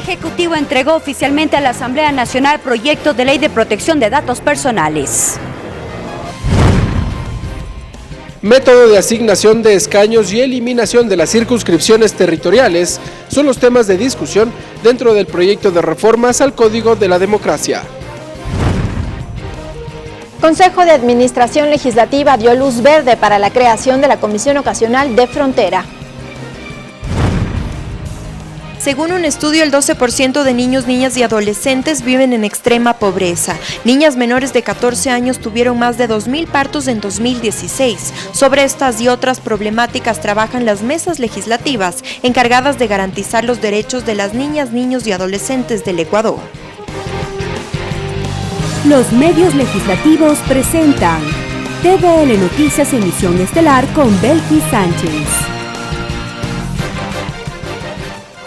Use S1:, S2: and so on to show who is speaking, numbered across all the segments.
S1: Ejecutivo entregó oficialmente a la Asamblea Nacional proyecto de ley de protección de datos personales.
S2: Método de asignación de escaños y eliminación de las circunscripciones territoriales son los temas de discusión dentro del proyecto de reformas al Código de la Democracia.
S3: Consejo de Administración Legislativa dio luz verde para la creación de la Comisión Ocasional de Frontera.
S4: Según un estudio, el 12% de niños, niñas y adolescentes viven en extrema pobreza. Niñas menores de 14 años tuvieron más de 2.000 partos en 2016. Sobre estas y otras problemáticas trabajan las mesas legislativas encargadas de garantizar los derechos de las niñas, niños y adolescentes del Ecuador.
S1: Los medios legislativos presentan TVL Noticias Emisión Estelar con Belkis Sánchez.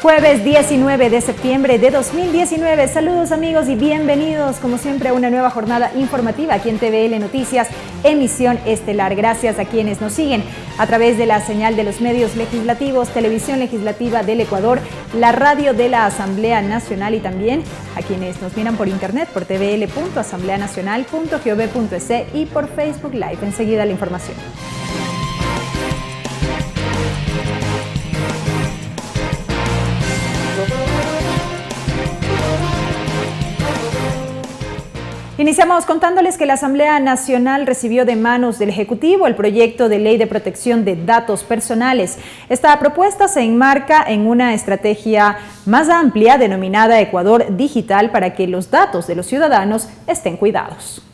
S5: Jueves 19 de septiembre de 2019. Saludos amigos y bienvenidos como siempre a una nueva jornada informativa aquí en TVL Noticias, emisión estelar. Gracias a quienes nos siguen a través de la señal de los medios legislativos, Televisión Legislativa del Ecuador, la radio de la Asamblea Nacional y también a quienes nos miran por internet por tvl.asambleanacional.gov.es y por Facebook Live. Enseguida la información. Iniciamos contándoles que la Asamblea Nacional recibió de manos del Ejecutivo el proyecto de ley de protección de datos personales. Esta propuesta se enmarca en una estrategia más amplia denominada Ecuador Digital para que los datos de los ciudadanos estén cuidados.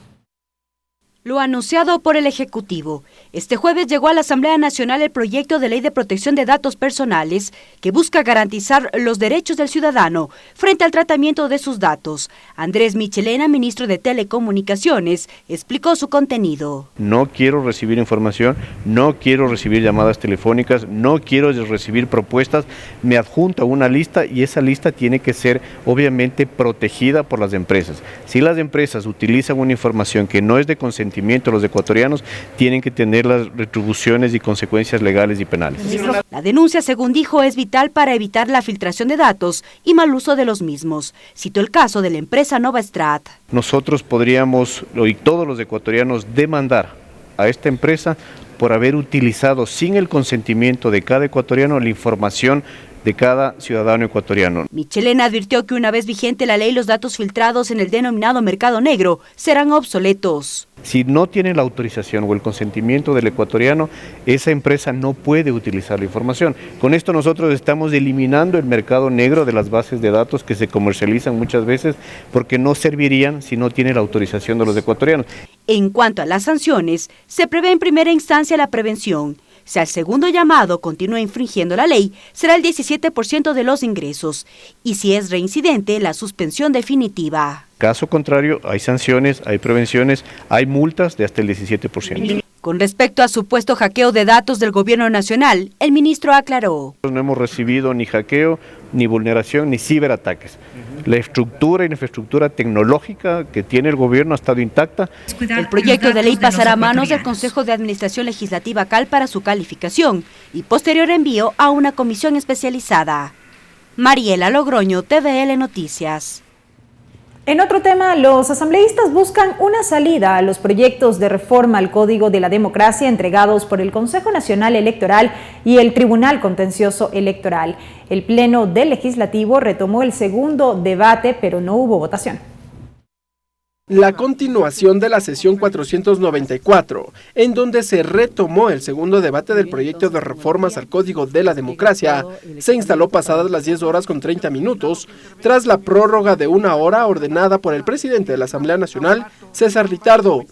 S1: Lo anunciado por el Ejecutivo. Este jueves llegó a la Asamblea Nacional el proyecto de ley de protección de datos personales que busca garantizar los derechos del ciudadano frente al tratamiento de sus datos. Andrés Michelena, ministro de Telecomunicaciones, explicó su contenido.
S6: No quiero recibir información, no quiero recibir llamadas telefónicas, no quiero recibir propuestas, me adjunta una lista y esa lista tiene que ser obviamente protegida por las empresas. Si las empresas utilizan una información que no es de consentimiento, los ecuatorianos tienen que tener las retribuciones y consecuencias legales y penales.
S1: La denuncia, según dijo, es vital para evitar la filtración de datos y mal uso de los mismos. Citó el caso de la empresa Novastrat.
S6: Nosotros podríamos, y todos los ecuatorianos, demandar a esta empresa por haber utilizado sin el consentimiento de cada ecuatoriano la información de cada ciudadano ecuatoriano.
S1: Michelena advirtió que una vez vigente la ley, los datos filtrados en el denominado mercado negro serán obsoletos.
S6: Si no tiene la autorización o el consentimiento del ecuatoriano, esa empresa no puede utilizar la información. Con esto nosotros estamos eliminando el mercado negro de las bases de datos que se comercializan muchas veces porque no servirían si no tiene la autorización de los ecuatorianos.
S1: En cuanto a las sanciones, se prevé en primera instancia la prevención. Si al segundo llamado continúa infringiendo la ley, será el 17% de los ingresos. Y si es reincidente, la suspensión definitiva.
S6: Caso contrario, hay sanciones, hay prevenciones, hay multas de hasta el 17%.
S1: Con respecto a supuesto hackeo de datos del gobierno nacional, el ministro aclaró.
S6: No hemos recibido ni hackeo, ni vulneración, ni ciberataques. La estructura y la infraestructura tecnológica que tiene el gobierno ha estado intacta.
S1: El proyecto de ley pasará a manos del Consejo de Administración Legislativa CAL para su calificación y posterior envío a una comisión especializada. Mariela Logroño, TVL Noticias.
S5: En otro tema, los asambleístas buscan una salida a los proyectos de reforma al Código de la Democracia entregados por el Consejo Nacional Electoral y el Tribunal Contencioso Electoral. El Pleno del Legislativo retomó el segundo debate, pero no hubo votación.
S2: La continuación de la sesión 494, en donde se retomó el segundo debate del proyecto de reformas al Código de la Democracia, se instaló pasadas las 10 horas con 30 minutos, tras la prórroga de 1 hora ordenada por el presidente de la Asamblea Nacional, César Ritardo.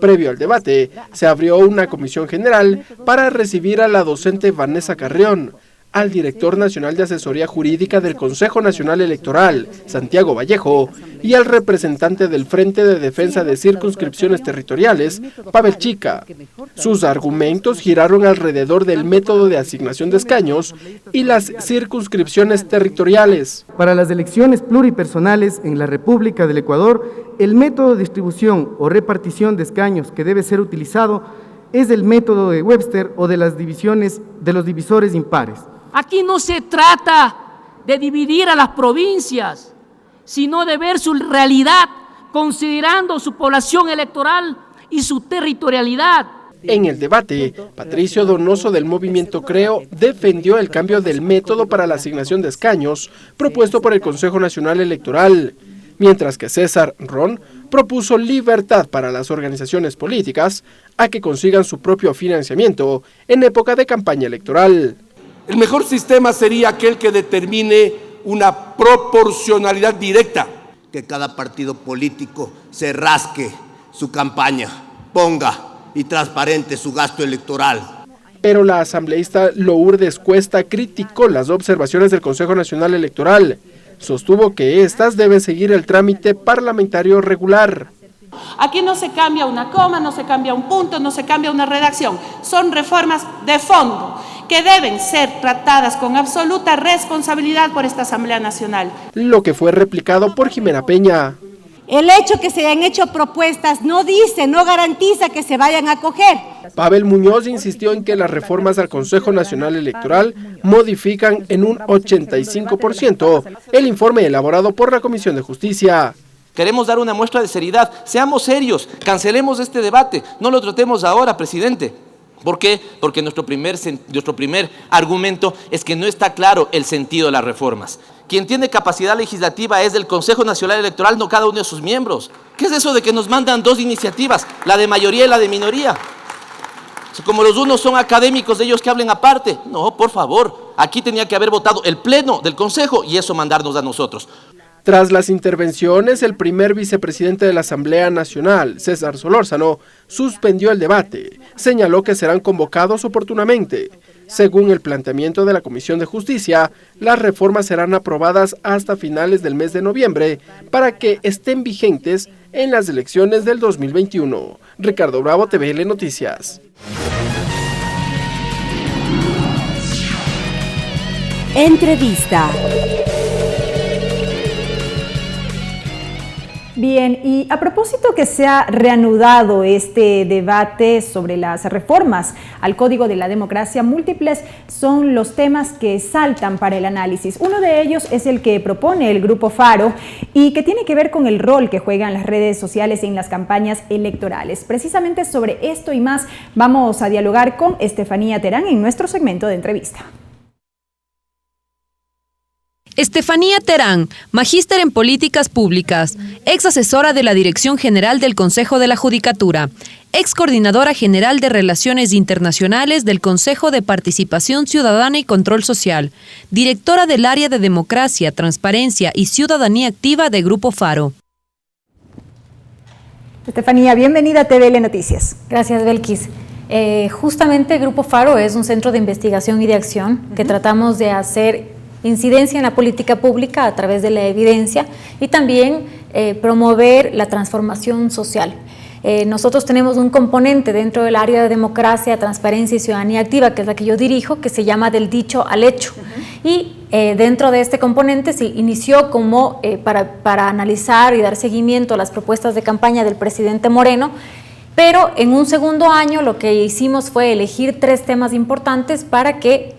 S2: Previo al debate, se abrió una comisión general para recibir a la docente Vanessa Carrión, al director nacional de asesoría jurídica del Consejo Nacional Electoral, Santiago Vallejo, y al representante del Frente de Defensa de Circunscripciones Territoriales, Pavel Chica. Sus argumentos giraron alrededor del método de asignación de escaños y las circunscripciones territoriales.
S7: Para las elecciones pluripersonales en la República del Ecuador, el método de distribución o repartición de escaños que debe ser utilizado es el método de Webster o de los divisores impares.
S8: Aquí no se trata de dividir a las provincias, sino de ver su realidad, considerando su población electoral y su territorialidad.
S2: En el debate, Patricio Donoso del Movimiento Creo defendió el cambio del método para la asignación de escaños propuesto por el Consejo Nacional Electoral, mientras que César Ron propuso libertad para las organizaciones políticas a que consigan su propio financiamiento en época de campaña electoral.
S9: El mejor sistema sería aquel que determine una proporcionalidad directa.
S10: Que cada partido político se rasque su campaña, ponga y transparente su gasto electoral.
S2: Pero la asambleísta Lourdes Cuesta criticó las observaciones del Consejo Nacional Electoral. Sostuvo que estas deben seguir el trámite parlamentario regular.
S11: Aquí no se cambia una coma, no se cambia un punto, no se cambia una redacción. Son reformas de fondo que deben ser tratadas con absoluta responsabilidad por esta Asamblea Nacional.
S2: Lo que fue replicado por Jimena Peña.
S12: El hecho que se hayan hecho propuestas no dice, no garantiza que se vayan a acoger.
S2: Pavel Muñoz insistió en que las reformas al Consejo Nacional Electoral modifican en un 85% el informe elaborado por la Comisión de Justicia.
S13: Queremos dar una muestra de seriedad, seamos serios, cancelemos este debate, no lo tratemos ahora, presidente. ¿Por qué? Porque nuestro primer argumento es que no está claro el sentido de las reformas. Quien tiene capacidad legislativa es el Consejo Nacional Electoral, no cada uno de sus miembros. ¿Qué es eso de que nos mandan dos iniciativas, la de mayoría y la de minoría? Como los unos son académicos, de ellos que hablen aparte. No, por favor, aquí tenía que haber votado el pleno del Consejo y eso mandarnos a nosotros.
S2: Tras las intervenciones, el primer vicepresidente de la Asamblea Nacional, César Solórzano, suspendió el debate. Señaló que serán convocados oportunamente. Según el planteamiento de la Comisión de Justicia, las reformas serán aprobadas hasta finales del mes de noviembre para que estén vigentes en las elecciones del 2021. Ricardo Bravo, TVL Noticias.
S1: Entrevista.
S5: Bien, y a propósito que se ha reanudado este debate sobre las reformas al Código de la Democracia, múltiples son los temas que saltan para el análisis. Uno de ellos es el que propone el Grupo Faro y que tiene que ver con el rol que juegan las redes sociales en las campañas electorales. Precisamente sobre esto y más vamos a dialogar con Estefanía Terán en nuestro segmento de entrevista.
S14: Estefanía Terán, magíster en políticas públicas, ex asesora de la Dirección General del Consejo de la Judicatura, ex coordinadora general de Relaciones Internacionales del Consejo de Participación Ciudadana y Control Social, directora del área de Democracia, Transparencia y Ciudadanía Activa de Grupo Faro.
S5: Estefanía, bienvenida a TVL Noticias.
S15: Gracias, Belkis. Justamente Grupo Faro es un centro de investigación y de acción que tratamos de hacer incidencia en la política pública a través de la evidencia y también promover la transformación social. Nosotros tenemos un componente dentro del área de democracia, transparencia y ciudadanía activa, que es la que yo dirijo, que se llama del dicho al hecho. Y dentro de este componente se inició como para analizar y dar seguimiento a las propuestas de campaña del presidente Moreno, pero en un segundo año lo que hicimos fue elegir 3 temas importantes para que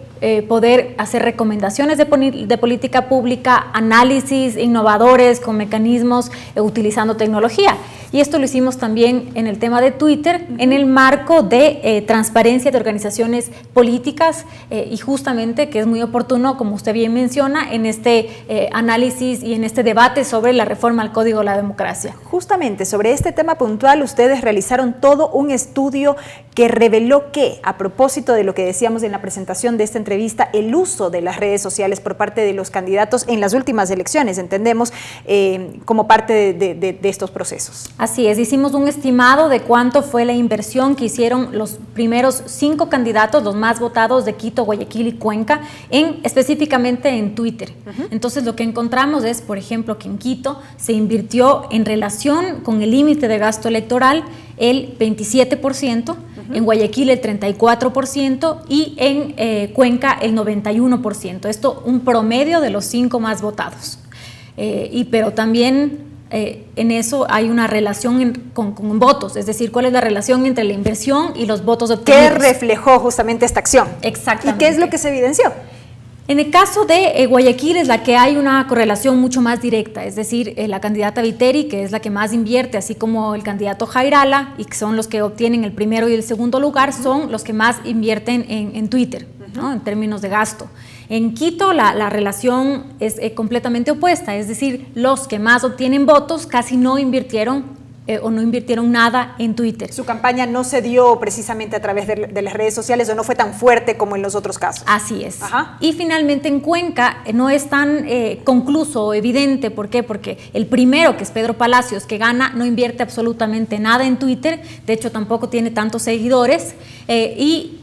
S15: poder hacer recomendaciones de política pública, análisis innovadores con mecanismos utilizando tecnología. Y esto lo hicimos también en el tema de Twitter, en el marco de transparencia de organizaciones políticas y justamente que es muy oportuno, como usted bien menciona, en este análisis y en este debate sobre la reforma al Código de la Democracia.
S5: Justamente sobre este tema puntual, ustedes realizaron todo un estudio que reveló que, a propósito de lo que decíamos en la presentación de esta entrevista, el uso de las redes sociales por parte de los candidatos en las últimas elecciones, entendemos, como parte de estos procesos.
S15: Así es, hicimos un estimado de cuánto fue la inversión que hicieron los primeros 5 candidatos, los más votados de Quito, Guayaquil y Cuenca, específicamente en Twitter. Entonces lo que encontramos es, por ejemplo, que en Quito se invirtió en relación con el límite de gasto electoral el 27%, en Guayaquil el 34% y en Cuenca el 91%. Esto un promedio de los 5 más votados. Pero también en eso hay una relación con votos, es decir, cuál es la relación entre la inversión y los votos obtenidos.
S5: ¿Qué reflejó justamente esta acción?
S15: Exactamente.
S5: ¿Y qué es lo que se evidenció?
S15: En el caso de Guayaquil es la que hay una correlación mucho más directa, es decir, la candidata Viteri, que es la que más invierte, así como el candidato Jairala, y que son los que obtienen el primero y el segundo lugar, son los que más invierten en Twitter, ¿no? En términos de gasto. En Quito la relación es completamente opuesta, es decir, los que más obtienen votos casi no invirtieron o no invirtieron nada en Twitter.
S5: Su campaña no se dio precisamente a través de las redes sociales o no fue tan fuerte como en los otros casos.
S15: Así es. Y finalmente en Cuenca no es tan concluso o evidente. ¿Por qué? Porque el primero, que es Pedro Palacios, que gana, no invierte absolutamente nada en Twitter, de hecho tampoco tiene tantos seguidores, y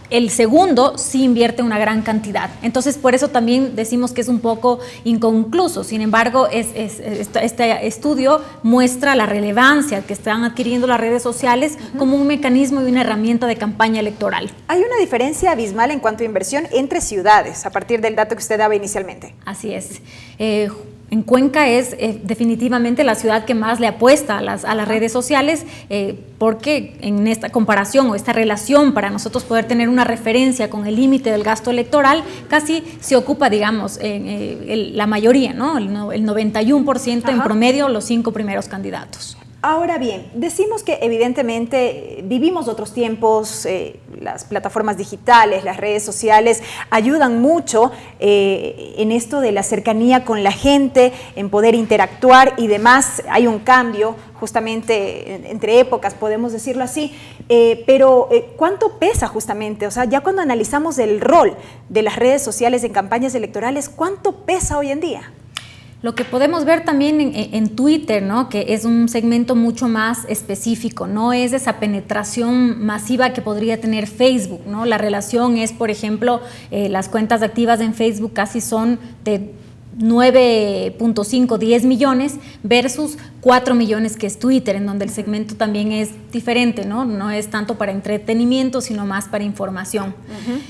S15: el segundo sí invierte una gran cantidad. Entonces, por eso también decimos que es un poco inconcluso. Sin embargo, este estudio muestra la relevancia que están adquiriendo las redes sociales como un mecanismo y una herramienta de campaña electoral.
S5: Hay una diferencia abismal en cuanto a inversión entre ciudades, a partir del dato que usted daba inicialmente.
S15: Así es. En Cuenca es definitivamente la ciudad que más le apuesta a las redes sociales, porque en esta comparación o esta relación para nosotros poder tener una referencia con el límite del gasto electoral, casi se ocupa, digamos, la mayoría, ¿no? El 91% en promedio, los 5 primeros candidatos.
S5: Ahora bien, decimos que evidentemente vivimos otros tiempos, las plataformas digitales, las redes sociales ayudan mucho en esto de la cercanía con la gente, en poder interactuar y demás. Hay un cambio justamente entre épocas, podemos decirlo así, pero ¿cuánto pesa justamente? O sea, ya cuando analizamos el rol de las redes sociales en campañas electorales, ¿cuánto pesa hoy en día?
S15: Lo que podemos ver también en Twitter, ¿no? Que es un segmento mucho más específico, no es esa penetración masiva que podría tener Facebook, ¿no? La relación es, por ejemplo, las cuentas activas en Facebook casi son de 9.5, 10 millones versus 4 millones que es Twitter, en donde el segmento también es diferente, ¿no? No es tanto para entretenimiento, sino más para información.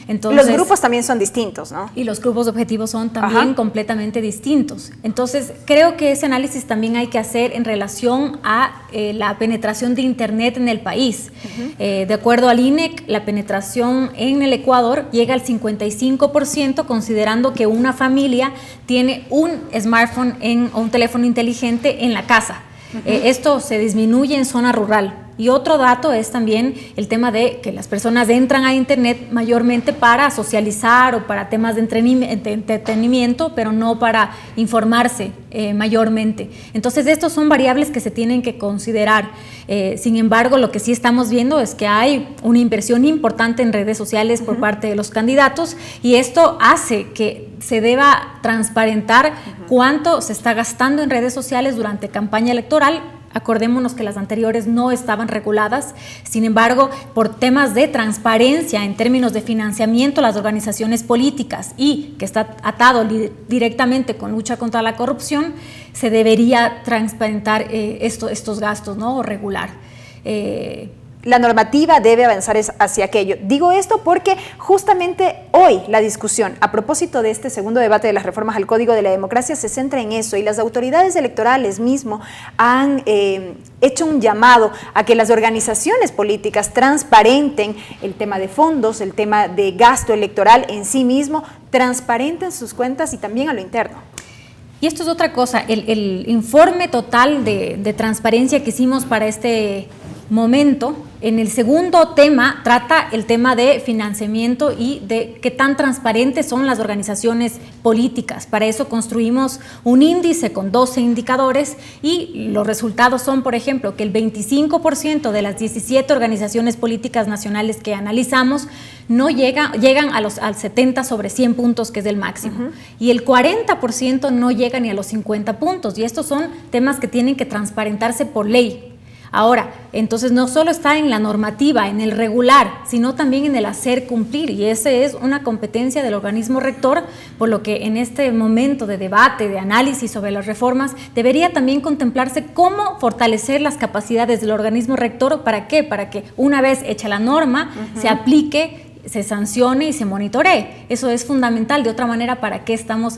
S15: Entonces,
S5: los grupos también son distintos, ¿no?
S15: Y los grupos objetivos son también completamente distintos. Entonces, creo que ese análisis también hay que hacer en relación a la penetración de Internet en el país. De acuerdo al INEC, la penetración en el Ecuador llega al 55%, considerando que una familia tiene un smartphone o un teléfono inteligente en la casa. Esto se disminuye en zona rural. Y otro dato es también el tema de que las personas entran a Internet mayormente para socializar o para temas de entretenimiento, pero no para informarse mayormente. Entonces, estos son variables que se tienen que considerar. Sin embargo, lo que sí estamos viendo es que hay una inversión importante en redes sociales por parte de los candidatos, y esto hace que se deba transparentar cuánto se está gastando en redes sociales durante campaña electoral. Acordémonos que las anteriores no estaban reguladas, sin embargo, por temas de transparencia en términos de financiamiento a las organizaciones políticas y que está atado directamente con lucha contra la corrupción, se debería transparentar estos gastos, ¿no? O regular.
S5: La normativa debe avanzar hacia aquello. Digo esto porque justamente hoy la discusión a propósito de este segundo debate de las reformas al Código de la Democracia se centra en eso, y las autoridades electorales mismo han hecho un llamado a que las organizaciones políticas transparenten el tema de fondos, el tema de gasto electoral en sí mismo, transparenten sus cuentas y también a lo interno.
S15: Y esto es otra cosa, el informe total de transparencia que hicimos para este momento, en el segundo tema trata el tema de financiamiento y de qué tan transparentes son las organizaciones políticas. Para eso construimos un índice con 12 indicadores y los resultados son, por ejemplo, que el 25% de las 17 organizaciones políticas nacionales que analizamos no llegan al 70 sobre 100 puntos, que es el máximo, y el 40% no llega ni a los 50 puntos, y estos son temas que tienen que transparentarse por ley. Ahora, entonces no solo está en la normativa, en el regular, sino también en el hacer cumplir, y esa es una competencia del organismo rector, por lo que en este momento de debate, de análisis sobre las reformas, debería también contemplarse cómo fortalecer las capacidades del organismo rector. ¿Para qué? Para que una vez hecha la norma, se aplique, se sancione y se monitoree. Eso es fundamental. De otra manera, ¿para qué estamos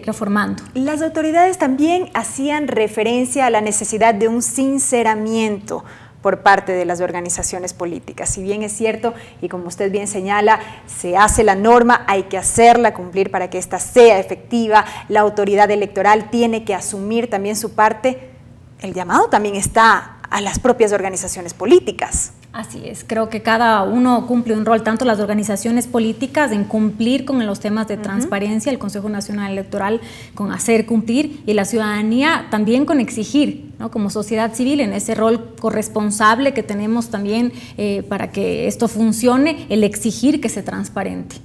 S15: reformando?
S5: Las autoridades también hacían referencia a la necesidad de un sinceramiento. por parte de las organizaciones políticas. Si bien es cierto, y como usted bien señala, se hace la norma, hay que hacerla cumplir para que ésta sea efectiva, la autoridad electoral tiene que asumir también su parte, el llamado también está a las propias organizaciones políticas.
S15: Así es, creo que cada uno cumple un rol, tanto las organizaciones políticas en cumplir con los temas de transparencia, el Consejo Nacional Electoral con hacer cumplir, y la ciudadanía también con exigir, ¿no? Como sociedad civil, en ese rol corresponsable que tenemos también para que esto funcione, el exigir que sea transparente.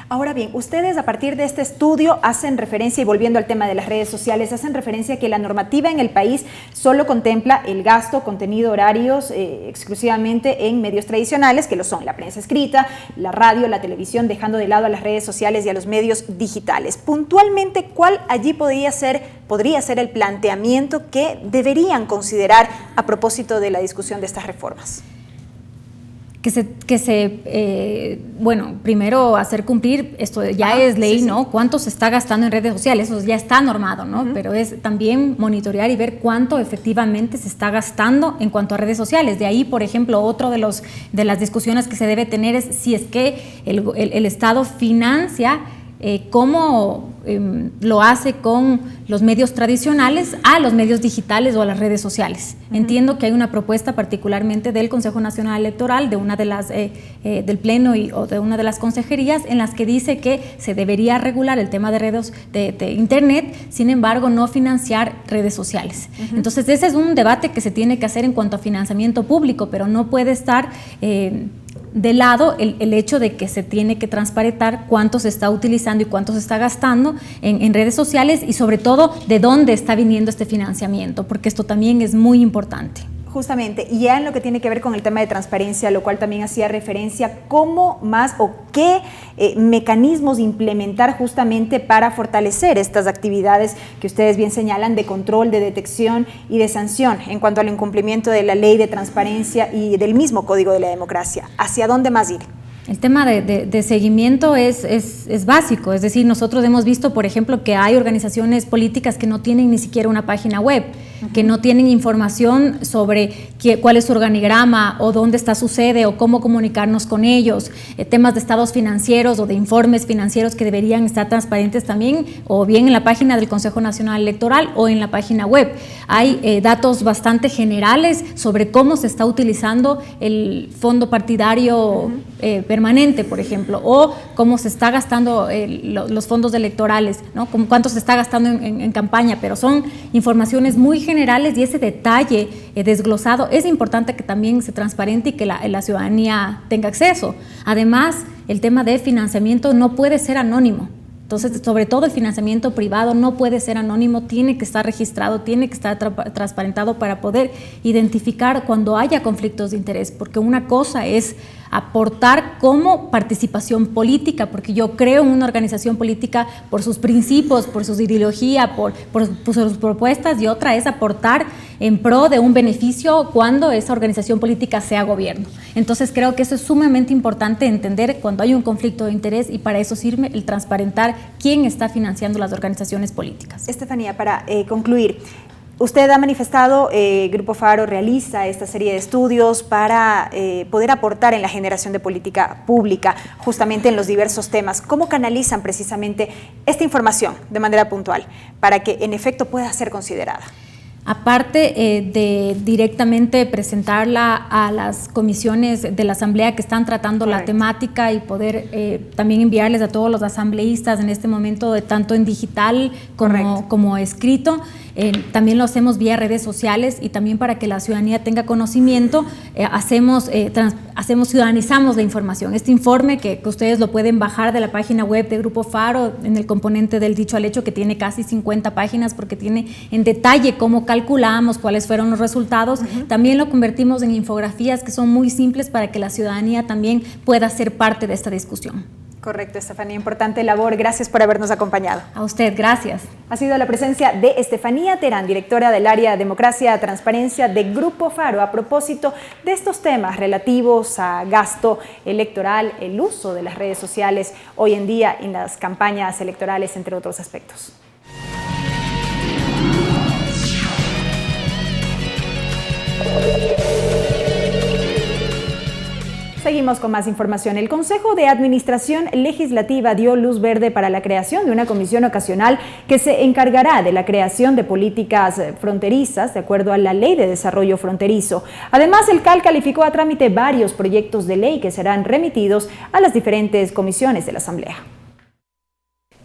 S5: Ahora bien, ustedes a partir de este estudio hacen referencia, y volviendo al tema de las redes sociales, hacen referencia a que la normativa en el país solo contempla el gasto, contenido, horarios exclusivamente en medios tradicionales, que lo son la prensa escrita, la radio, la televisión, dejando de lado a las redes sociales y a los medios digitales. Puntualmente, ¿cuál allí podría ser el planteamiento que deberían considerar a propósito de la discusión de estas reformas?
S15: Bueno, primero hacer cumplir, esto ya es ley, ¿no? Cuánto se está gastando en redes sociales, eso ya está normado, ¿no? Pero es también monitorear y ver cuánto efectivamente se está gastando en cuanto a redes sociales. De ahí, por ejemplo, otro de las discusiones que se debe tener es si es que el Estado financia cómo lo hace con los medios tradicionales a los medios digitales o a las redes sociales. Entiendo que hay una propuesta particularmente del Consejo Nacional Electoral, de una de las del Pleno o de una de las consejerías, en las que dice que se debería regular el tema de redes de Internet, sin embargo no financiar redes sociales. Entonces ese es un debate que se tiene que hacer en cuanto a financiamiento público, pero no puede estar de lado el hecho de que se tiene que transparentar cuánto se está utilizando y cuánto se está gastando en redes sociales, y sobre todo de dónde está viniendo este financiamiento, porque esto también es muy importante.
S5: Justamente, y ya en lo que tiene que ver con el tema de transparencia, lo cual también hacía referencia, ¿cómo más o qué mecanismos implementar justamente para fortalecer estas actividades que ustedes bien señalan de control, de detección y de sanción en cuanto al incumplimiento de la ley de transparencia y del mismo Código de la Democracia? ¿Hacia dónde más ir?
S15: El tema de seguimiento es básico, es decir, nosotros hemos visto, por ejemplo, que hay organizaciones políticas que no tienen ni siquiera una página web, que no tienen información sobre cuál es su organigrama o dónde está su sede o cómo comunicarnos con ellos, temas de estados financieros o de informes financieros que deberían estar transparentes también, o bien en la página del Consejo Nacional Electoral o en la página web. Hay datos bastante generales sobre cómo se está utilizando el fondo partidario permanente, por ejemplo, o cómo se está gastando los fondos electorales, ¿no? Cuánto se está gastando en campaña, pero son informaciones muy generales, y ese detalle desglosado es importante que también se transparente y que la ciudadanía tenga acceso. Además, el tema de financiamiento no puede ser anónimo. Entonces, sobre todo el financiamiento privado no puede ser anónimo, tiene que estar registrado, tiene que estar transparentado para poder identificar cuando haya conflictos de interés, porque una cosa es aportar como participación política, porque yo creo en una organización política por sus principios, por su ideología, por sus propuestas, y otra es aportar en pro de un beneficio cuando esa organización política sea gobierno. Entonces creo que eso es sumamente importante entender cuando hay un conflicto de interés, y para eso sirve el transparentar quién está financiando las organizaciones políticas.
S5: Estefanía, para concluir, usted ha manifestado, Grupo Faro realiza esta serie de estudios para poder aportar en la generación de política pública, justamente en los diversos temas. ¿Cómo canalizan precisamente esta información de manera puntual para que en efecto pueda ser considerada?
S15: Aparte de directamente presentarla a las comisiones de la Asamblea que están tratando la temática, y poder también enviarles a todos los asambleístas en este momento, tanto en digital como escrito, también lo hacemos vía redes sociales, y también para que la ciudadanía tenga conocimiento, ciudadanizamos la información. Este informe que ustedes lo pueden bajar de la página web de Grupo Faro, en el componente del dicho al hecho, que tiene casi 50 páginas, porque tiene en detalle cómo calculamos, cuáles fueron los resultados. También lo convertimos en infografías que son muy simples para que la ciudadanía también pueda ser parte de esta discusión.
S5: Correcto, Estefanía, importante labor. Gracias por habernos acompañado.
S15: A usted, gracias.
S5: Ha sido la presencia de Estefanía Terán, directora del área Democracia, Transparencia de Grupo Faro, a propósito de estos temas relativos a gasto electoral, el uso de las redes sociales hoy en día en las campañas electorales, entre otros aspectos. Seguimos con más información. El Consejo de Administración Legislativa dio luz verde para la creación de una comisión ocasional que se encargará de la creación de políticas fronterizas de acuerdo a la Ley de Desarrollo Fronterizo. Además, el CAL calificó a trámite varios proyectos de ley que serán remitidos a las diferentes comisiones de la Asamblea.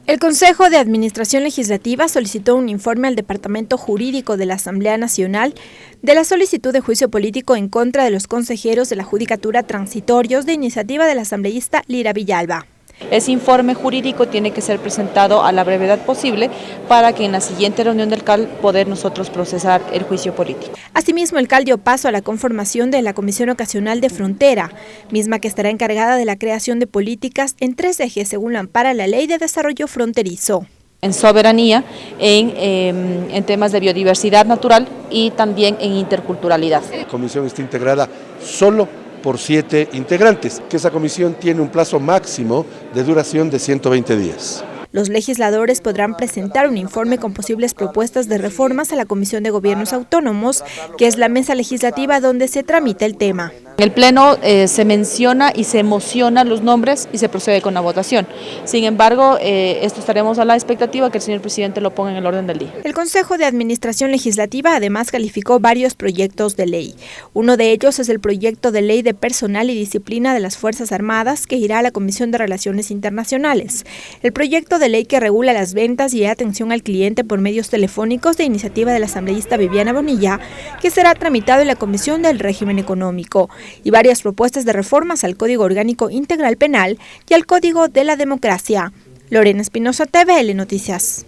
S4: El Consejo de Administración Legislativa solicitó un informe al Departamento Jurídico de la Asamblea Nacional de la solicitud de juicio político en contra de los consejeros de la Judicatura transitorios de iniciativa de la asambleísta Lira Villalba.
S16: Ese informe jurídico tiene que ser presentado a la brevedad posible para que en la siguiente reunión del CAL poder nosotros procesar el juicio político.
S4: Asimismo, el CAL dio paso a la conformación de la Comisión Ocasional de Frontera, misma que estará encargada de la creación de políticas en 3 ejes según lo ampara la Ley de Desarrollo Fronterizo.
S16: En soberanía, en temas de biodiversidad natural y también en interculturalidad.
S9: La comisión está integrada solo por 7 integrantes, que esa comisión tiene un plazo máximo de duración de 120 días.
S4: Los legisladores podrán presentar un informe con posibles propuestas de reformas a la Comisión de Gobiernos Autónomos, que es la mesa legislativa donde se tramita el tema.
S16: En el Pleno se menciona y se emocionan los nombres y se procede con la votación. Sin embargo, esto estaremos a la expectativa que el señor presidente lo ponga en el orden del día.
S4: El Consejo de Administración Legislativa además calificó varios proyectos de ley. Uno de ellos es el proyecto de ley de personal y disciplina de las Fuerzas Armadas que irá a la Comisión de Relaciones Internacionales. El proyecto de ley que regula las ventas y atención al cliente por medios telefónicos de iniciativa de la asambleísta Viviana Bonilla, que será tramitado en la Comisión del Régimen Económico, y varias propuestas de reformas al Código Orgánico Integral Penal y al Código de la Democracia. Lorena Espinosa, TVL Noticias.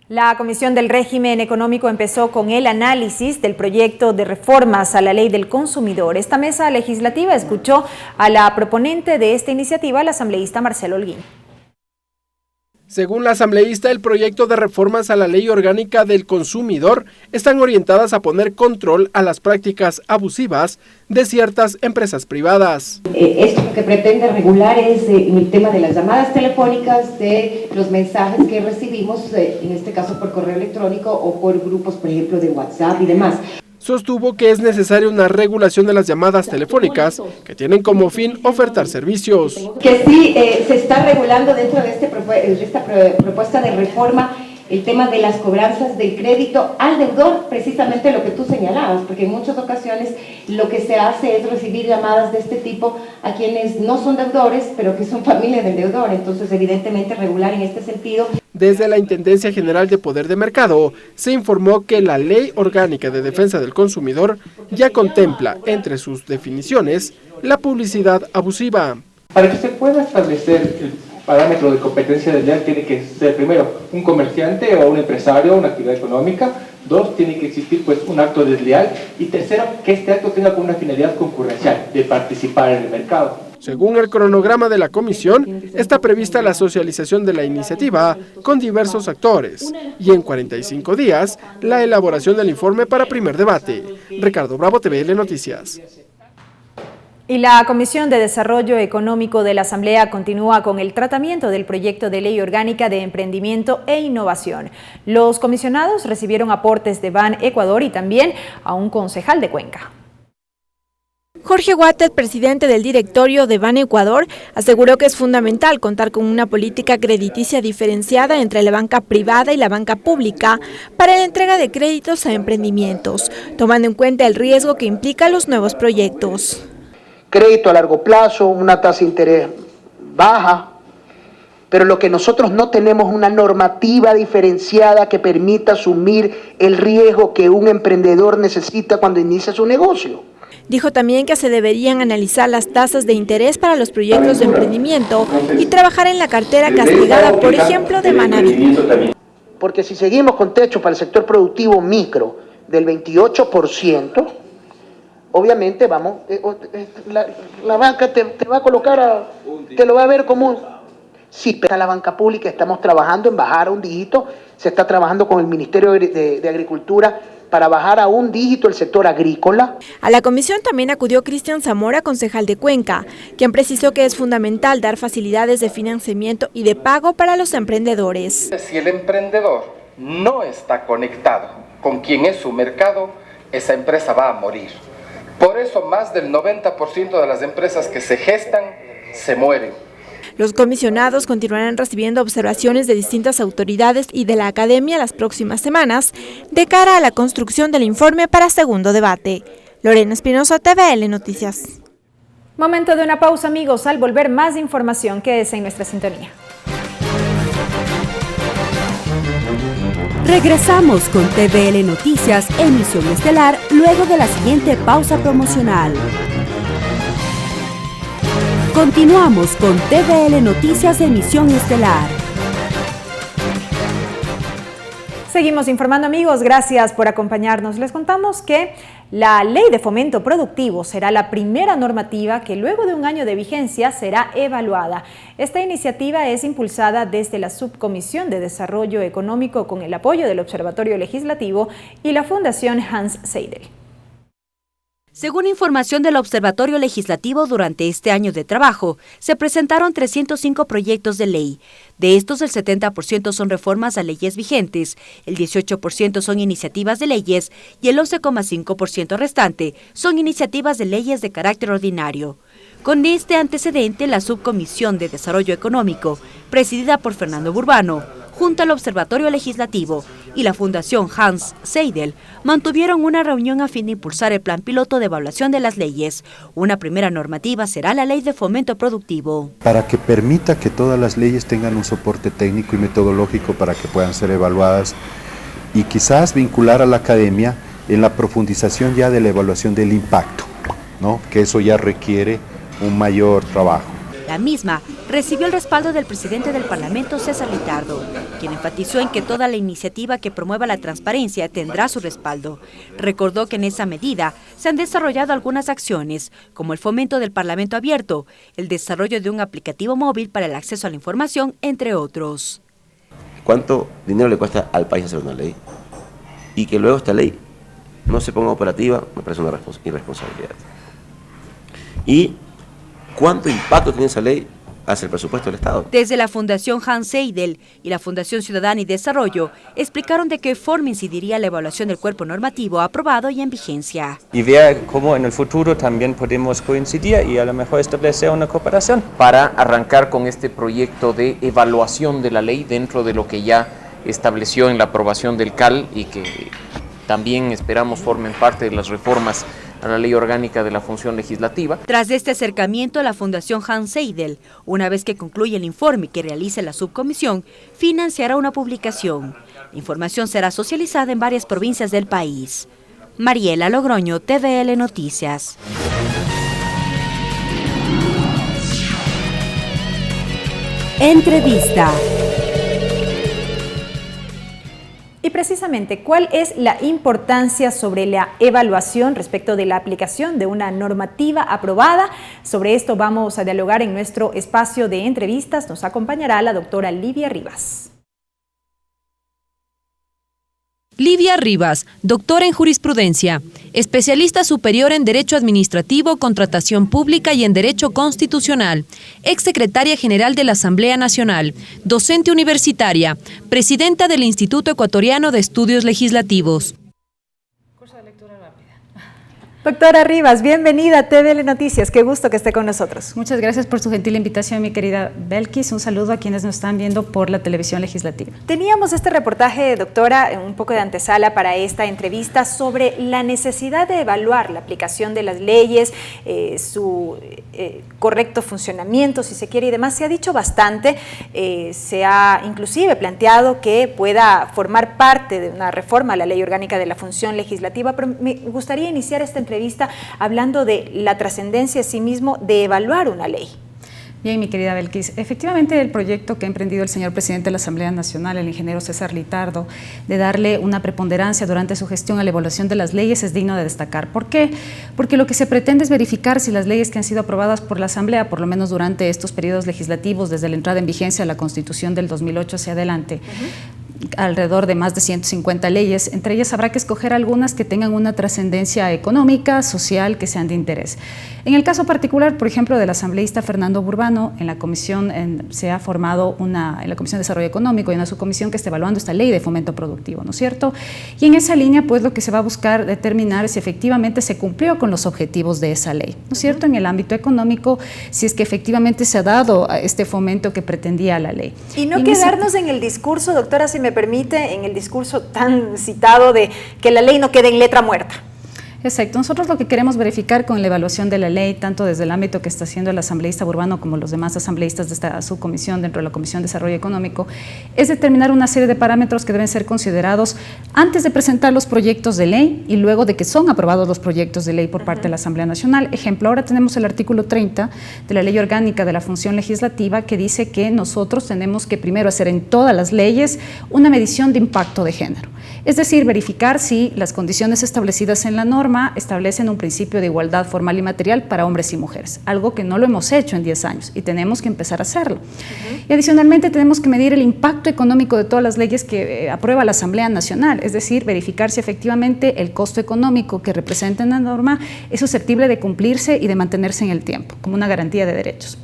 S5: La Comisión del Régimen Económico empezó con el análisis del proyecto de reformas a la Ley del Consumidor. Esta mesa legislativa escuchó a la proponente de esta iniciativa, la asambleísta Marcelo Holguín.
S2: Según la asambleísta, el proyecto de reformas a la Ley Orgánica del Consumidor están orientadas a poner control a las prácticas abusivas de ciertas empresas privadas.
S17: Esto lo que pretende regular es el tema de las llamadas telefónicas, de los mensajes que recibimos, en este caso por correo electrónico o por grupos, por ejemplo, de WhatsApp y demás.
S2: Sostuvo que es necesaria una regulación de las llamadas telefónicas que tienen como fin ofertar servicios.
S17: Que sí se está regulando dentro de esta propuesta de reforma el tema de las cobranzas del crédito al deudor, precisamente lo que tú señalabas, porque en muchas ocasiones lo que se hace es recibir llamadas de este tipo a quienes no son deudores, pero que son familia del deudor, entonces evidentemente regular en este sentido.
S2: Desde la Intendencia General de Poder de Mercado se informó que la Ley Orgánica de Defensa del Consumidor ya contempla entre sus definiciones la publicidad abusiva.
S18: Para que se pueda establecer el parámetro de competencia desleal tiene que ser primero un comerciante o un empresario, una actividad económica. 2, tiene que existir pues un acto desleal. Y 3, que este acto tenga como una finalidad concurrencial, de participar en el mercado.
S2: Según el cronograma de la comisión, está prevista la socialización de la iniciativa con diversos actores y en 45 días la elaboración del informe para primer debate. Ricardo Bravo, TVL Noticias.
S5: Y la Comisión de Desarrollo Económico de la Asamblea continúa con el tratamiento del proyecto de ley orgánica de emprendimiento e innovación. Los comisionados recibieron aportes de Ban Ecuador y también a un concejal de Cuenca.
S4: Jorge Guatet, presidente del directorio de Ban Ecuador, aseguró que es fundamental contar con una política crediticia diferenciada entre la banca privada y la banca pública para la entrega de créditos a emprendimientos, tomando en cuenta el riesgo que implica los nuevos proyectos.
S19: Crédito a largo plazo, una tasa de interés baja, pero lo que nosotros no tenemos es una normativa diferenciada que permita asumir el riesgo que un emprendedor necesita cuando inicia su negocio.
S4: Dijo también que se deberían analizar las tasas de interés para los proyectos de emprendimiento y trabajar en la cartera castigada, por ejemplo, de Manaví.
S19: Porque si seguimos con techo para el sector productivo micro del 28%, obviamente vamos, la banca te va a colocar, te lo va a ver como... Sí, pero la banca pública estamos trabajando en bajar a un dígito, se está trabajando con el Ministerio de Agricultura para bajar a un dígito el sector agrícola.
S4: A la comisión también acudió Cristian Zamora, concejal de Cuenca, quien precisó que es fundamental dar facilidades de financiamiento y de pago para los emprendedores.
S20: Si el emprendedor no está conectado con quien es su mercado, esa empresa va a morir. Por eso más del 90% de las empresas que se gestan se mueren.
S4: Los comisionados continuarán recibiendo observaciones de distintas autoridades y de la academia las próximas semanas de cara a la construcción del informe para segundo debate. Lorena Espinosa, TVL Noticias.
S5: Momento de una pausa, amigos. Al volver, más información. Quédese en nuestra sintonía.
S1: Regresamos con TVL Noticias, emisión estelar, luego de la siguiente pausa promocional. Continuamos con TVL Noticias, emisión estelar.
S5: Seguimos informando, amigos, gracias por acompañarnos. Les contamos que la Ley de Fomento Productivo será la primera normativa que luego de un año de vigencia será evaluada. Esta iniciativa es impulsada desde la Subcomisión de Desarrollo Económico con el apoyo del Observatorio Legislativo y la Fundación Hans Seidel.
S1: Según información del Observatorio Legislativo, durante este año de trabajo, se presentaron 305 proyectos de ley. De estos, el 70% son reformas a leyes vigentes, el 18% son iniciativas de leyes y el 11,5% restante son iniciativas de leyes de carácter ordinario. Con este antecedente, la Subcomisión de Desarrollo Económico, presidida por Fernando Burbano, junto al Observatorio Legislativo y la Fundación Hans Seidel, mantuvieron una reunión a fin de impulsar el plan piloto de evaluación de las leyes. Una primera normativa será la Ley de Fomento Productivo.
S21: Para que permita que todas las leyes tengan un soporte técnico y metodológico para que puedan ser evaluadas y quizás vincular a la academia en la profundización ya de la evaluación del impacto, ¿no? Que eso ya requiere un mayor trabajo.
S1: La misma recibió el respaldo del presidente del Parlamento, César Litardo, quien enfatizó en que toda la iniciativa que promueva la transparencia tendrá su respaldo. Recordó que en esa medida se han desarrollado algunas acciones, como el fomento del Parlamento abierto, el desarrollo de un aplicativo móvil para el acceso a la información, entre otros.
S22: ¿Cuánto dinero le cuesta al país hacer una ley? Y que luego esta ley no se ponga operativa, me parece una irresponsabilidad. Y ¿cuánto impacto tiene esa ley hacia el presupuesto del Estado?
S1: Desde la Fundación Hans Seidel y la Fundación Ciudadana y Desarrollo explicaron de qué forma incidiría la evaluación del cuerpo normativo aprobado y en vigencia.
S23: Y ver cómo en el futuro también podemos coincidir y a lo mejor establecer una cooperación.
S24: Para arrancar con este proyecto de evaluación de la ley dentro de lo que ya estableció en la aprobación del CAL y que también esperamos formen parte de las reformas a la Ley Orgánica de la Función Legislativa.
S1: Tras este acercamiento, la Fundación Hans Seidel, una vez que concluya el informe que realice la subcomisión, financiará una publicación. La información será socializada en varias provincias del país. Mariela Logroño, TVL Noticias. Entrevista.
S5: Y precisamente, ¿cuál es la importancia sobre la evaluación respecto de la aplicación de una normativa aprobada? Sobre esto vamos a dialogar en nuestro espacio de entrevistas. Nos acompañará la doctora Livia Rivas.
S14: Livia Rivas, doctora en jurisprudencia, especialista superior en Derecho Administrativo, Contratación Pública y en Derecho Constitucional, exsecretaria general de la Asamblea Nacional, docente universitaria, presidenta del Instituto Ecuatoriano de Estudios Legislativos.
S5: Doctora Rivas, bienvenida a TVL Noticias, qué gusto que esté con nosotros.
S25: Muchas gracias por su gentil invitación, mi querida Belkis. Un saludo a quienes nos están viendo por la televisión legislativa.
S5: Teníamos este reportaje, doctora, un poco de antesala para esta entrevista sobre la necesidad de evaluar la aplicación de las leyes, su correcto funcionamiento, si se quiere, y demás. Se ha dicho bastante, se ha inclusive planteado que pueda formar parte de una reforma a la Ley Orgánica de la Función Legislativa, pero me gustaría iniciar esta entrevista hablando de la trascendencia en sí mismo de evaluar una ley.
S25: Bien, mi querida Belkis, efectivamente el proyecto que ha emprendido el señor presidente de la Asamblea Nacional, el ingeniero César Litardo, de darle una preponderancia durante su gestión a la evaluación de las leyes es digno de destacar. ¿Por qué? Porque lo que se pretende es verificar si las leyes que han sido aprobadas por la Asamblea, por lo menos durante estos periodos legislativos, desde la entrada en vigencia de la Constitución del 2008 hacia adelante, alrededor de más de 150 leyes. Entre ellas habrá que escoger algunas que tengan una trascendencia económica, social, que sean de interés. En el caso particular, por ejemplo, del asambleísta Fernando Burbano, en la comisión se ha formado en la Comisión de Desarrollo Económico y una subcomisión que está evaluando esta ley de fomento productivo, ¿no es cierto? Y en esa línea, pues lo que se va a buscar determinar es si efectivamente se cumplió con los objetivos de esa ley, ¿no es cierto? En el ámbito económico, si es que efectivamente se ha dado este fomento que pretendía la ley.
S5: Y no quedarnos en el discurso, doctora, si me permite, en el discurso tan citado de que la ley no quede en letra muerta.
S25: Exacto. Nosotros lo que queremos verificar con la evaluación de la ley, tanto desde el ámbito que está haciendo el asambleísta Burbano como los demás asambleístas de esta subcomisión dentro de la Comisión de Desarrollo Económico, es determinar una serie de parámetros que deben ser considerados antes de presentar los proyectos de ley y luego de que son aprobados los proyectos de ley por parte de la Asamblea Nacional. Ejemplo, ahora tenemos el artículo 30 de la Ley Orgánica de la Función Legislativa que dice que nosotros tenemos que primero hacer en todas las leyes una medición de impacto de género. Es decir, verificar si las condiciones establecidas en la norma establecen un principio de igualdad formal y material para hombres y mujeres, algo que no lo hemos hecho en 10 años y tenemos que empezar a hacerlo. Y adicionalmente tenemos que medir el impacto económico de todas las leyes que aprueba la Asamblea Nacional, es decir, verificar si efectivamente el costo económico que representa en la norma es susceptible de cumplirse y de mantenerse en el tiempo, como una garantía de derechos.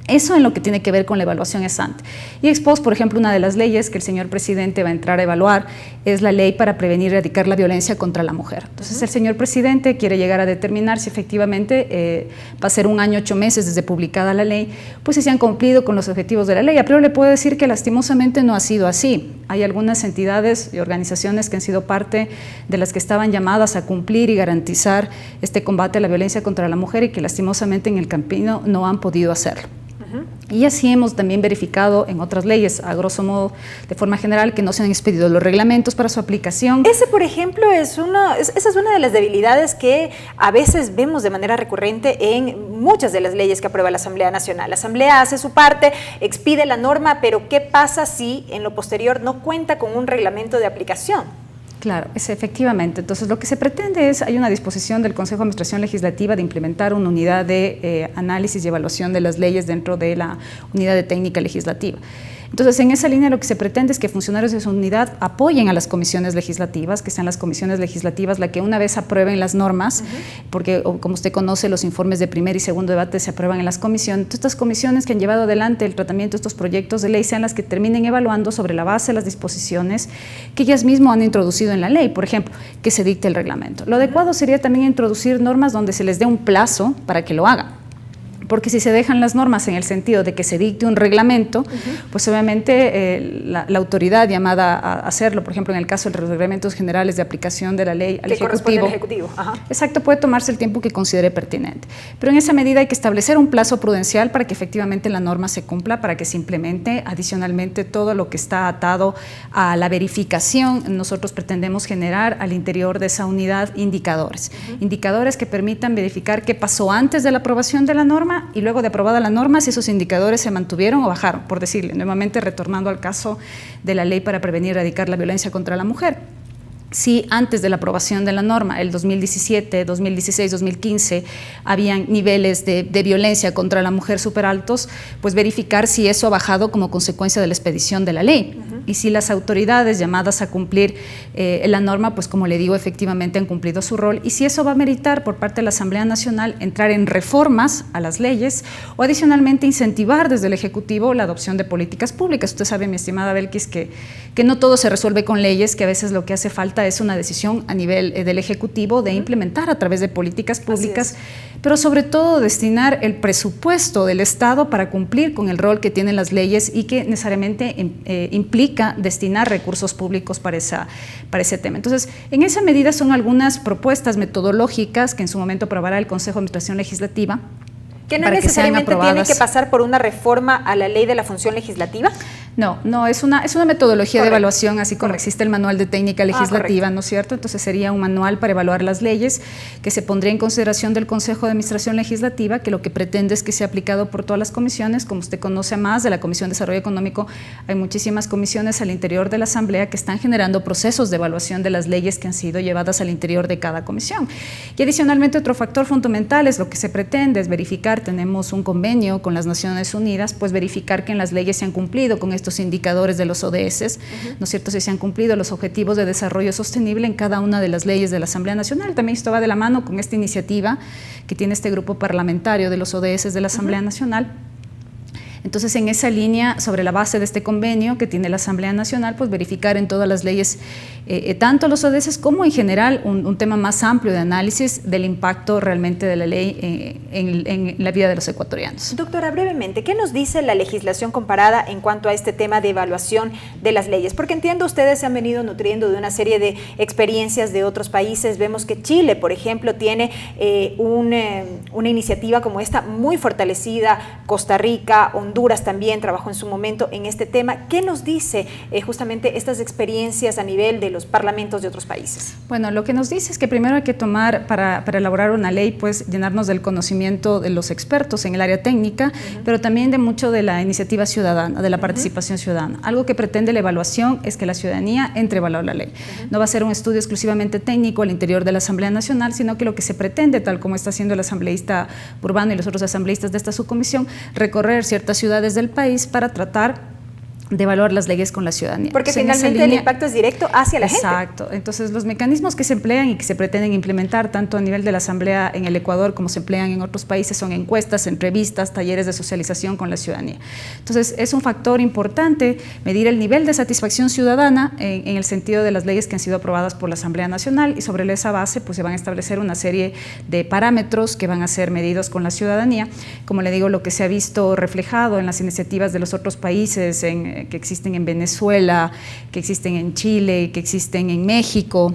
S25: Eso en lo que tiene que ver con la evaluación ex ante. Y ex post, por ejemplo, una de las leyes que el señor presidente va a entrar a evaluar es la ley para prevenir y erradicar la violencia contra la mujer. Entonces, el señor presidente quiere llegar a determinar si efectivamente va a ser 1 año 8 meses desde publicada la ley, pues si se han cumplido con los objetivos de la ley. Pero le puedo decir que lastimosamente no ha sido así. Hay algunas entidades y organizaciones que han sido parte de las que estaban llamadas a cumplir y garantizar este combate a la violencia contra la mujer y que lastimosamente en el camino no han podido hacerlo. Y así hemos también verificado en otras leyes, a grosso modo, de forma general, que no se han expedido los reglamentos para su aplicación.
S5: Ese, por ejemplo, esa es una de las debilidades que a veces vemos de manera recurrente en muchas de las leyes que aprueba la Asamblea Nacional. La Asamblea hace su parte, expide la norma, pero ¿qué pasa si en lo posterior no cuenta con un reglamento de aplicación?
S25: Claro, efectivamente. Entonces, lo que se pretende es, hay una disposición del Consejo de Administración Legislativa de implementar una unidad de análisis y evaluación de las leyes dentro de la unidad de técnica legislativa. Entonces, en esa línea lo que se pretende es que funcionarios de esa unidad apoyen a las comisiones legislativas, que sean las comisiones legislativas las que una vez aprueben las normas, porque como usted conoce, los informes de primer y segundo debate se aprueban en las comisiones. Entonces, estas comisiones que han llevado adelante el tratamiento de estos proyectos de ley sean las que terminen evaluando sobre la base de las disposiciones que ellas mismas han introducido en la ley, por ejemplo, que se dicte el reglamento. Lo adecuado sería también introducir normas donde se les dé un plazo para que lo hagan. Porque si se dejan las normas en el sentido de que se dicte un reglamento, pues obviamente la autoridad llamada a hacerlo, por ejemplo en el caso de los reglamentos generales de aplicación de la ley al Ejecutivo, exacto, puede tomarse el tiempo que considere pertinente. Pero en esa medida hay que establecer un plazo prudencial para que efectivamente la norma se cumpla, para que se implemente adicionalmente todo lo que está atado a la verificación. Nosotros pretendemos generar al interior de esa unidad indicadores, indicadores que permitan verificar qué pasó antes de la aprobación de la norma y luego de aprobada la norma, si esos indicadores se mantuvieron o bajaron, por decirle, nuevamente retornando al caso de la ley para prevenir y erradicar la violencia contra la mujer. Si antes de la aprobación de la norma, el 2017, 2016, 2015, habían niveles de violencia contra la mujer súper altos, pues verificar si eso ha bajado como consecuencia de la expedición de la ley. Y si las autoridades llamadas a cumplir la norma, pues como le digo, efectivamente han cumplido su rol. Y si eso va a meritar por parte de la Asamblea Nacional entrar en reformas a las leyes o adicionalmente incentivar desde el Ejecutivo la adopción de políticas públicas. Usted sabe, mi estimada Belkis, que no todo se resuelve con leyes, que a veces lo que hace falta es una decisión a nivel del Ejecutivo de implementar a través de políticas públicas, pero sobre todo destinar el presupuesto del Estado para cumplir con el rol que tienen las leyes y que necesariamente implica destinar recursos públicos para ese tema. Entonces, en esa medida son algunas propuestas metodológicas que en su momento aprobará el Consejo de Administración Legislativa.
S5: ¿Que no necesariamente tiene que pasar por una reforma a la ley de la función legislativa?
S25: No, es una metodología de evaluación, así como existe el manual de técnica legislativa, ¿no es cierto? Entonces sería un manual para evaluar las leyes que se pondría en consideración del Consejo de Administración Legislativa, que lo que pretende es que sea aplicado por todas las comisiones. Como usted conoce más de la Comisión de Desarrollo Económico, hay muchísimas comisiones al interior de la Asamblea que están generando procesos de evaluación de las leyes que han sido llevadas al interior de cada comisión. Y adicionalmente otro factor fundamental es lo que se pretende, es verificar, tenemos un convenio con las Naciones Unidas, pues verificar que en las leyes se han cumplido con estos estos indicadores de los ODS, ¿no es cierto?, si se han cumplido los objetivos de desarrollo sostenible en cada una de las leyes de la Asamblea Nacional. También esto va de la mano con esta iniciativa que tiene este grupo parlamentario de los ODS de la Asamblea Nacional. Entonces, en esa línea, sobre la base de este convenio que tiene la Asamblea Nacional, pues verificar en todas las leyes, tanto los ODS como en general, un tema más amplio de análisis del impacto realmente de la ley en la vida de los ecuatorianos.
S5: Doctora, brevemente, ¿qué nos dice la legislación comparada en cuanto a este tema de evaluación de las leyes? Porque entiendo, ustedes se han venido nutriendo de una serie de experiencias de otros países. Vemos que Chile, por ejemplo, tiene una iniciativa como esta muy fortalecida, Costa Rica, Honduras también trabajó en su momento en este tema. ¿Qué nos dice justamente estas experiencias a nivel de los parlamentos de otros países?
S25: Bueno, lo que nos dice es que primero hay que tomar, para elaborar una ley, pues llenarnos del conocimiento de los expertos en el área técnica, pero también de mucho de la iniciativa ciudadana, de la participación ciudadana. Algo que pretende la evaluación es que la ciudadanía entre a evaluar la ley. No va a ser un estudio exclusivamente técnico al interior de la Asamblea Nacional, sino que lo que se pretende, tal como está haciendo el asambleísta Urbano y los otros asambleístas de esta subcomisión, recorrer ciertas ciudades del país para tratar de evaluar las leyes con la ciudadanía.
S5: Porque finalmente el impacto es directo hacia la gente.
S25: Exacto. Entonces, los mecanismos que se emplean y que se pretenden implementar tanto a nivel de la Asamblea en el Ecuador como se emplean en otros países son encuestas, entrevistas, talleres de socialización con la ciudadanía. Entonces, es un factor importante medir el nivel de satisfacción ciudadana en el sentido de las leyes que han sido aprobadas por la Asamblea Nacional, y sobre esa base pues se van a establecer una serie de parámetros que van a ser medidos con la ciudadanía. Como le digo, lo que se ha visto reflejado en las iniciativas de los otros países que existen en Venezuela, que existen en Chile, que existen en México.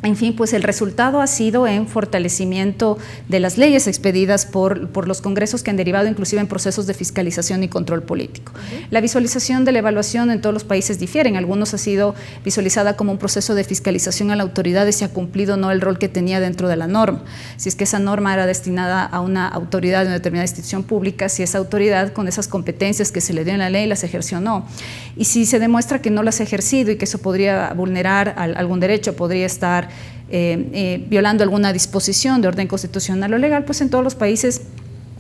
S25: En fin, pues el resultado ha sido en fortalecimiento de las leyes expedidas por los congresos que han derivado inclusive en procesos de fiscalización y control político. La visualización de la evaluación en todos los países difiere. En algunos ha sido visualizada como un proceso de fiscalización a la autoridad y se ha cumplido no el rol que tenía dentro de la norma. Si es que esa norma era destinada a una autoridad de una determinada institución pública, si esa autoridad con esas competencias que se le dio en la ley las ejerció o no. Y si se demuestra que no las ha ejercido y que eso podría vulnerar algún derecho, podría estar violando alguna disposición de orden constitucional o legal, pues en todos los países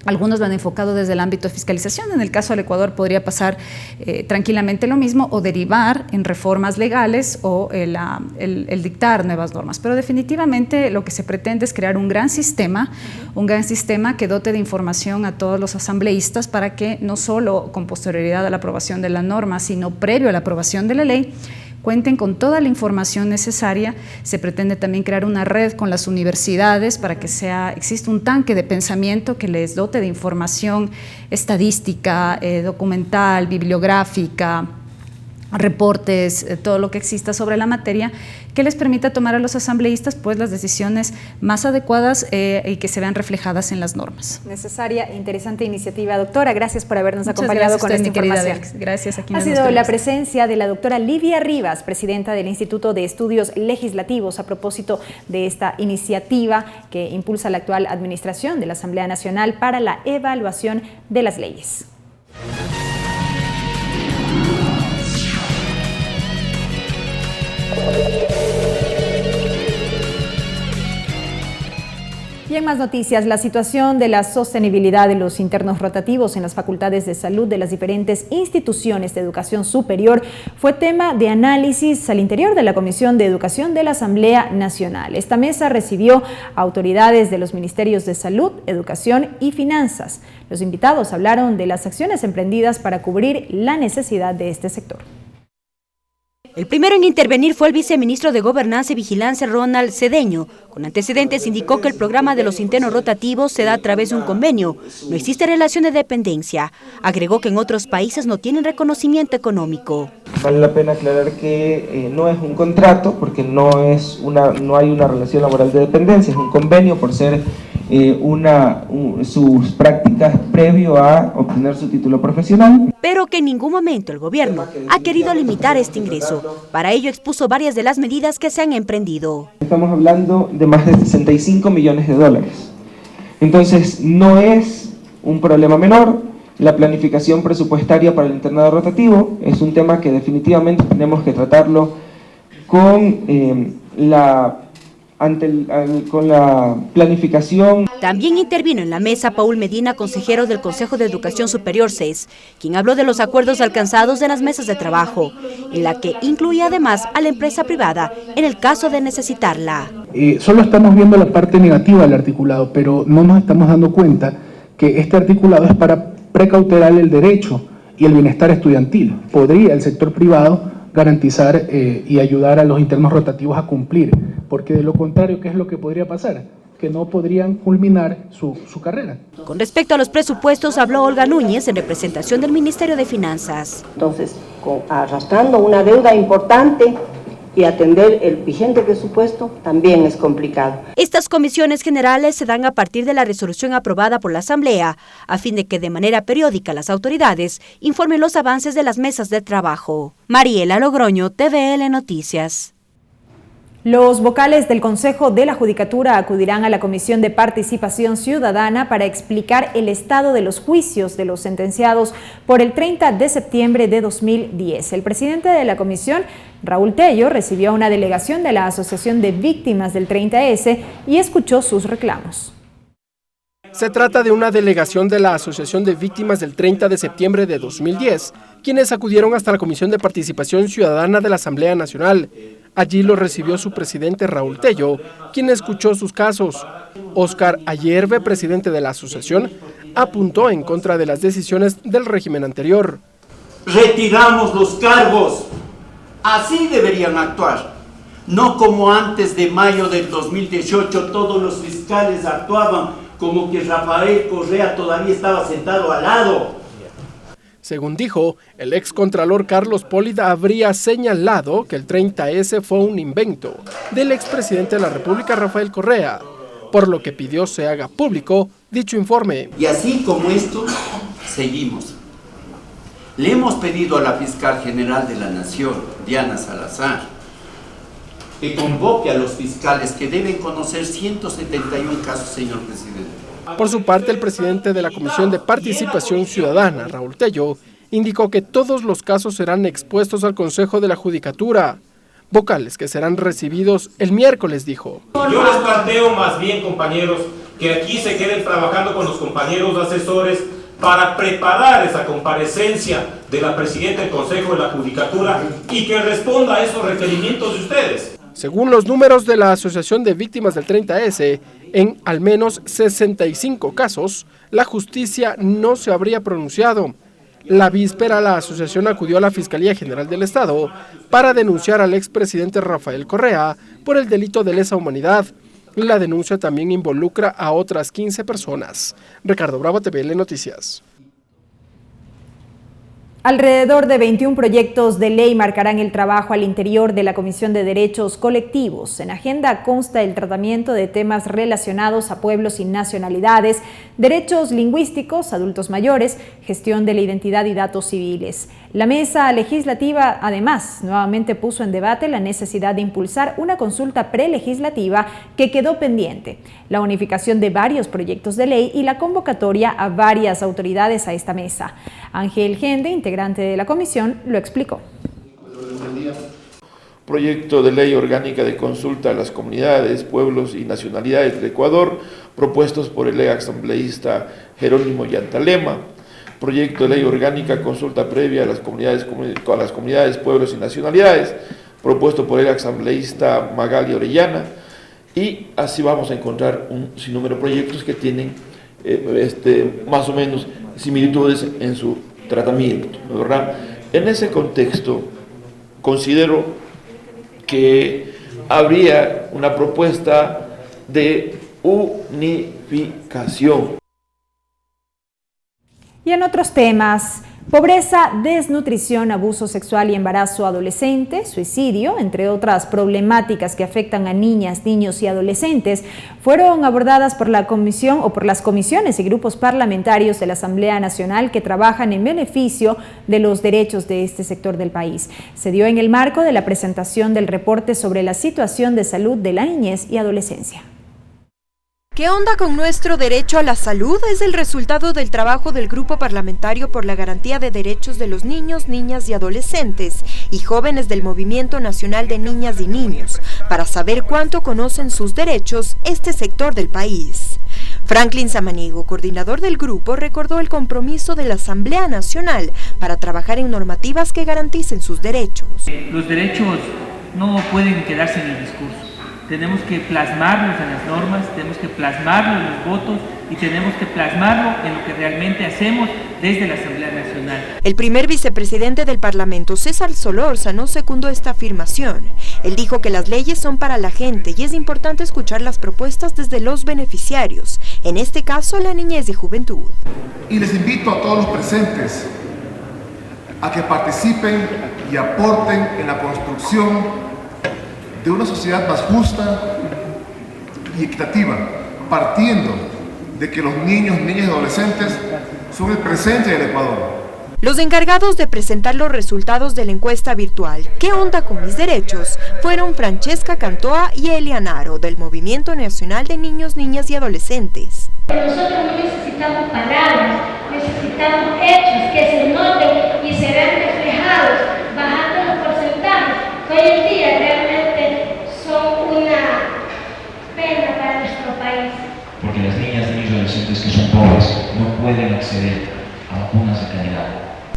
S25: algunos lo han enfocado desde el ámbito de fiscalización. En el caso del Ecuador podría pasar tranquilamente lo mismo o derivar en reformas legales o el dictar nuevas normas. Pero definitivamente lo que se pretende es crear un gran sistema que dote de información a todos los asambleístas para que no solo con posterioridad a la aprobación de la norma, sino previo a la aprobación de la ley, cuenten con toda la información necesaria. Se pretende también crear una red con las universidades para que exista un tanque de pensamiento que les dote de información estadística, documental, bibliográfica, reportes, todo lo que exista sobre la materia, que les permita tomar a los asambleístas pues las decisiones más adecuadas y que se vean reflejadas en las normas.
S5: Necesaria e interesante iniciativa, doctora. Gracias por habernos acompañado con esta información.
S25: Gracias. Aquí
S5: ha sido la presencia de la doctora Livia Rivas, presidenta del Instituto de Estudios Legislativos, a propósito de esta iniciativa que impulsa la actual administración de la Asamblea Nacional para la evaluación de las leyes. Y en más noticias, la situación de la sostenibilidad de los internos rotativos en las facultades de salud de las diferentes instituciones de educación superior fue tema de análisis al interior de la Comisión de Educación de la Asamblea Nacional. Esta mesa recibió a autoridades de los Ministerios de Salud, Educación y Finanzas. Los invitados hablaron de las acciones emprendidas para cubrir la necesidad de este sector.
S1: El primero en intervenir fue el viceministro de Gobernanza y Vigilancia, Ronald Cedeño. Con antecedentes indicó que el programa de los internos rotativos se da a través de un convenio. No existe relación de dependencia. Agregó que en otros países no tienen reconocimiento económico.
S3: Vale la pena aclarar que no es un contrato, porque no hay una relación laboral de dependencia, es un convenio por ser sus prácticas previo a obtener su título profesional.
S1: Pero que en ningún momento el gobierno ha querido limitar este ingreso. Para ello expuso varias de las medidas que se han emprendido.
S3: Estamos hablando de más de 65 millones de dólares. Entonces no es un problema menor. La planificación presupuestaria para el internado rotativo es un tema que definitivamente tenemos que tratarlo con la con la planificación.
S1: También intervino en la mesa Paul Medina, consejero del Consejo de Educación Superior CES, quien habló de los acuerdos alcanzados en las mesas de trabajo, en la que incluía además a la empresa privada en el caso de necesitarla.
S6: Solo estamos viendo la parte negativa del articulado, pero no nos estamos dando cuenta que este articulado es para precautelar el derecho y el bienestar estudiantil. Podría el sector privado garantizar y ayudar a los internos rotativos a cumplir, porque de lo contrario, ¿qué es lo que podría pasar? Que no podrían culminar su carrera.
S1: Con respecto a los presupuestos, habló Olga Núñez en representación del Ministerio de Finanzas.
S7: Entonces, arrastrando una deuda importante y atender el vigente presupuesto también es complicado.
S1: Estas comisiones generales se dan a partir de la resolución aprobada por la Asamblea, a fin de que de manera periódica las autoridades informen los avances de las mesas de trabajo. Mariela Logroño, TVL Noticias.
S5: Los vocales del Consejo de la Judicatura acudirán a la Comisión de Participación Ciudadana para explicar el estado de los juicios de los sentenciados por el 30 de septiembre de 2010. El presidente de la comisión, Raúl Tello, recibió a una delegación de la Asociación de Víctimas del 30S y escuchó sus reclamos.
S2: Se trata de una delegación de la Asociación de Víctimas del 30 de septiembre de 2010, quienes acudieron hasta la Comisión de Participación Ciudadana de la Asamblea Nacional. Allí lo recibió su presidente Raúl Tello, quien escuchó sus casos. Óscar Ayerbe, presidente de la asociación, apuntó en contra de las decisiones del régimen anterior.
S8: Retiramos los cargos. Así deberían actuar. No como antes de mayo del 2018 todos los fiscales actuaban como que Rafael Correa todavía estaba sentado al lado.
S2: Según dijo, el excontralor Carlos Polida habría señalado que el 30S fue un invento del expresidente de la República, Rafael Correa, por lo que pidió se haga público dicho informe.
S8: Y así como esto, seguimos. Le hemos pedido a la fiscal general de la Nación, Diana Salazar, que convoque a los fiscales que deben conocer 171 casos, señor presidente.
S2: Por su parte, el presidente de la Comisión de Participación Ciudadana, Raúl Tello, indicó que todos los casos serán expuestos al Consejo de la Judicatura, vocales que serán recibidos el miércoles, dijo.
S10: Yo les planteo más bien, compañeros, que aquí se queden trabajando con los compañeros asesores para preparar esa comparecencia de la presidenta del Consejo de la Judicatura y que responda a esos requerimientos de ustedes.
S2: Según los números de la Asociación de Víctimas del 30S, en al menos 65 casos, la justicia no se habría pronunciado. La víspera, la asociación acudió a la Fiscalía General del Estado para denunciar al expresidente Rafael Correa por el delito de lesa humanidad. La denuncia también involucra a otras 15 personas. Ricardo Bravo, TVL Noticias.
S5: Alrededor de 21 proyectos de ley marcarán el trabajo al interior de la Comisión de Derechos Colectivos. En agenda consta el tratamiento de temas relacionados a pueblos y nacionalidades, derechos lingüísticos, adultos mayores, gestión de la identidad y datos civiles. La mesa legislativa, además, nuevamente puso en debate la necesidad de impulsar una consulta prelegislativa que quedó pendiente, la unificación de varios proyectos de ley y la convocatoria a varias autoridades a esta mesa. Ángel Gende, integrante de la comisión, lo explicó.
S11: Proyecto de ley orgánica de consulta a las comunidades, pueblos y nacionalidades del Ecuador, propuestos por el asambleísta Jerónimo Yantalema. Proyecto de ley orgánica consulta previa a las comunidades, pueblos y nacionalidades, propuesto por el asambleísta Magali Orellana. Y así vamos a encontrar un sinnúmero de proyectos que tienen más o menos similitudes en su tratamiento, ¿verdad? En ese contexto, considero que habría una propuesta de unificación.
S5: Y en otros temas, pobreza, desnutrición, abuso sexual y embarazo adolescente, suicidio, entre otras problemáticas que afectan a niñas, niños y adolescentes, fueron abordadas por la comisión o por las comisiones y grupos parlamentarios de la Asamblea Nacional que trabajan en beneficio de los derechos de este sector del país. Se dio en el marco de la presentación del reporte sobre la situación de salud de la niñez y adolescencia.
S4: ¿Qué onda con nuestro derecho a la salud? Es el resultado del trabajo del Grupo Parlamentario por la Garantía de Derechos de los Niños, Niñas y Adolescentes y Jóvenes del Movimiento Nacional de Niñas y Niños, para saber cuánto conocen sus derechos este sector del país. Franklin Samaniego, coordinador del grupo, recordó el compromiso de la Asamblea Nacional para trabajar en normativas que garanticen sus derechos.
S9: Los derechos no pueden quedarse en el discurso. Tenemos que plasmarlos en las normas, tenemos que plasmarlo en los votos y tenemos que plasmarlo en lo que realmente hacemos desde la Asamblea Nacional.
S4: El primer vicepresidente del Parlamento, César Solórzano, secundó esta afirmación. Él dijo que las leyes son para la gente y es importante escuchar las propuestas desde los beneficiarios, en este caso la niñez y juventud.
S12: Y les invito a todos los presentes a que participen y aporten en la construcción de una sociedad más justa y equitativa, partiendo de que los niños, niñas y adolescentes son el presente del Ecuador.
S4: Los encargados de presentar los resultados de la encuesta virtual ¿Qué onda con mis derechos? Fueron Francesca Cantoa y Elianaro, del Movimiento Nacional de Niños, Niñas y Adolescentes.
S13: Nosotros no necesitamos palabras, necesitamos hechos que se noten y se vean reflejados, bajando los porcentajes. Hoy en día realmente son una pena para nuestro país.
S15: Porque las niñas, niños y adolescentes que son pobres no pueden acceder a vacunas de calidad.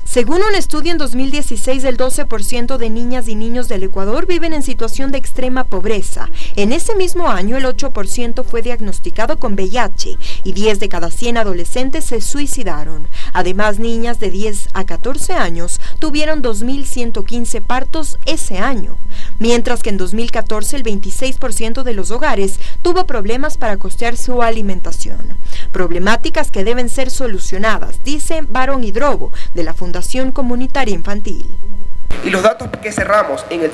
S4: Según un estudio en 2016, el 12% de niñas y niños del Ecuador viven en situación de extrema pobreza. En ese mismo año, el 8% fue diagnosticado con VIH y 10 de cada 100 adolescentes se suicidaron. Además, niñas de 10 a 14 años tuvieron 2.115 partos ese año, mientras que en 2014 el 26% de los hogares tuvo problemas para costear su alimentación. Problemáticas que deben ser solucionadas, dice Barón Hidrobo, de la Fundación Comunitaria Infantil.
S16: Y los datos que cerramos en el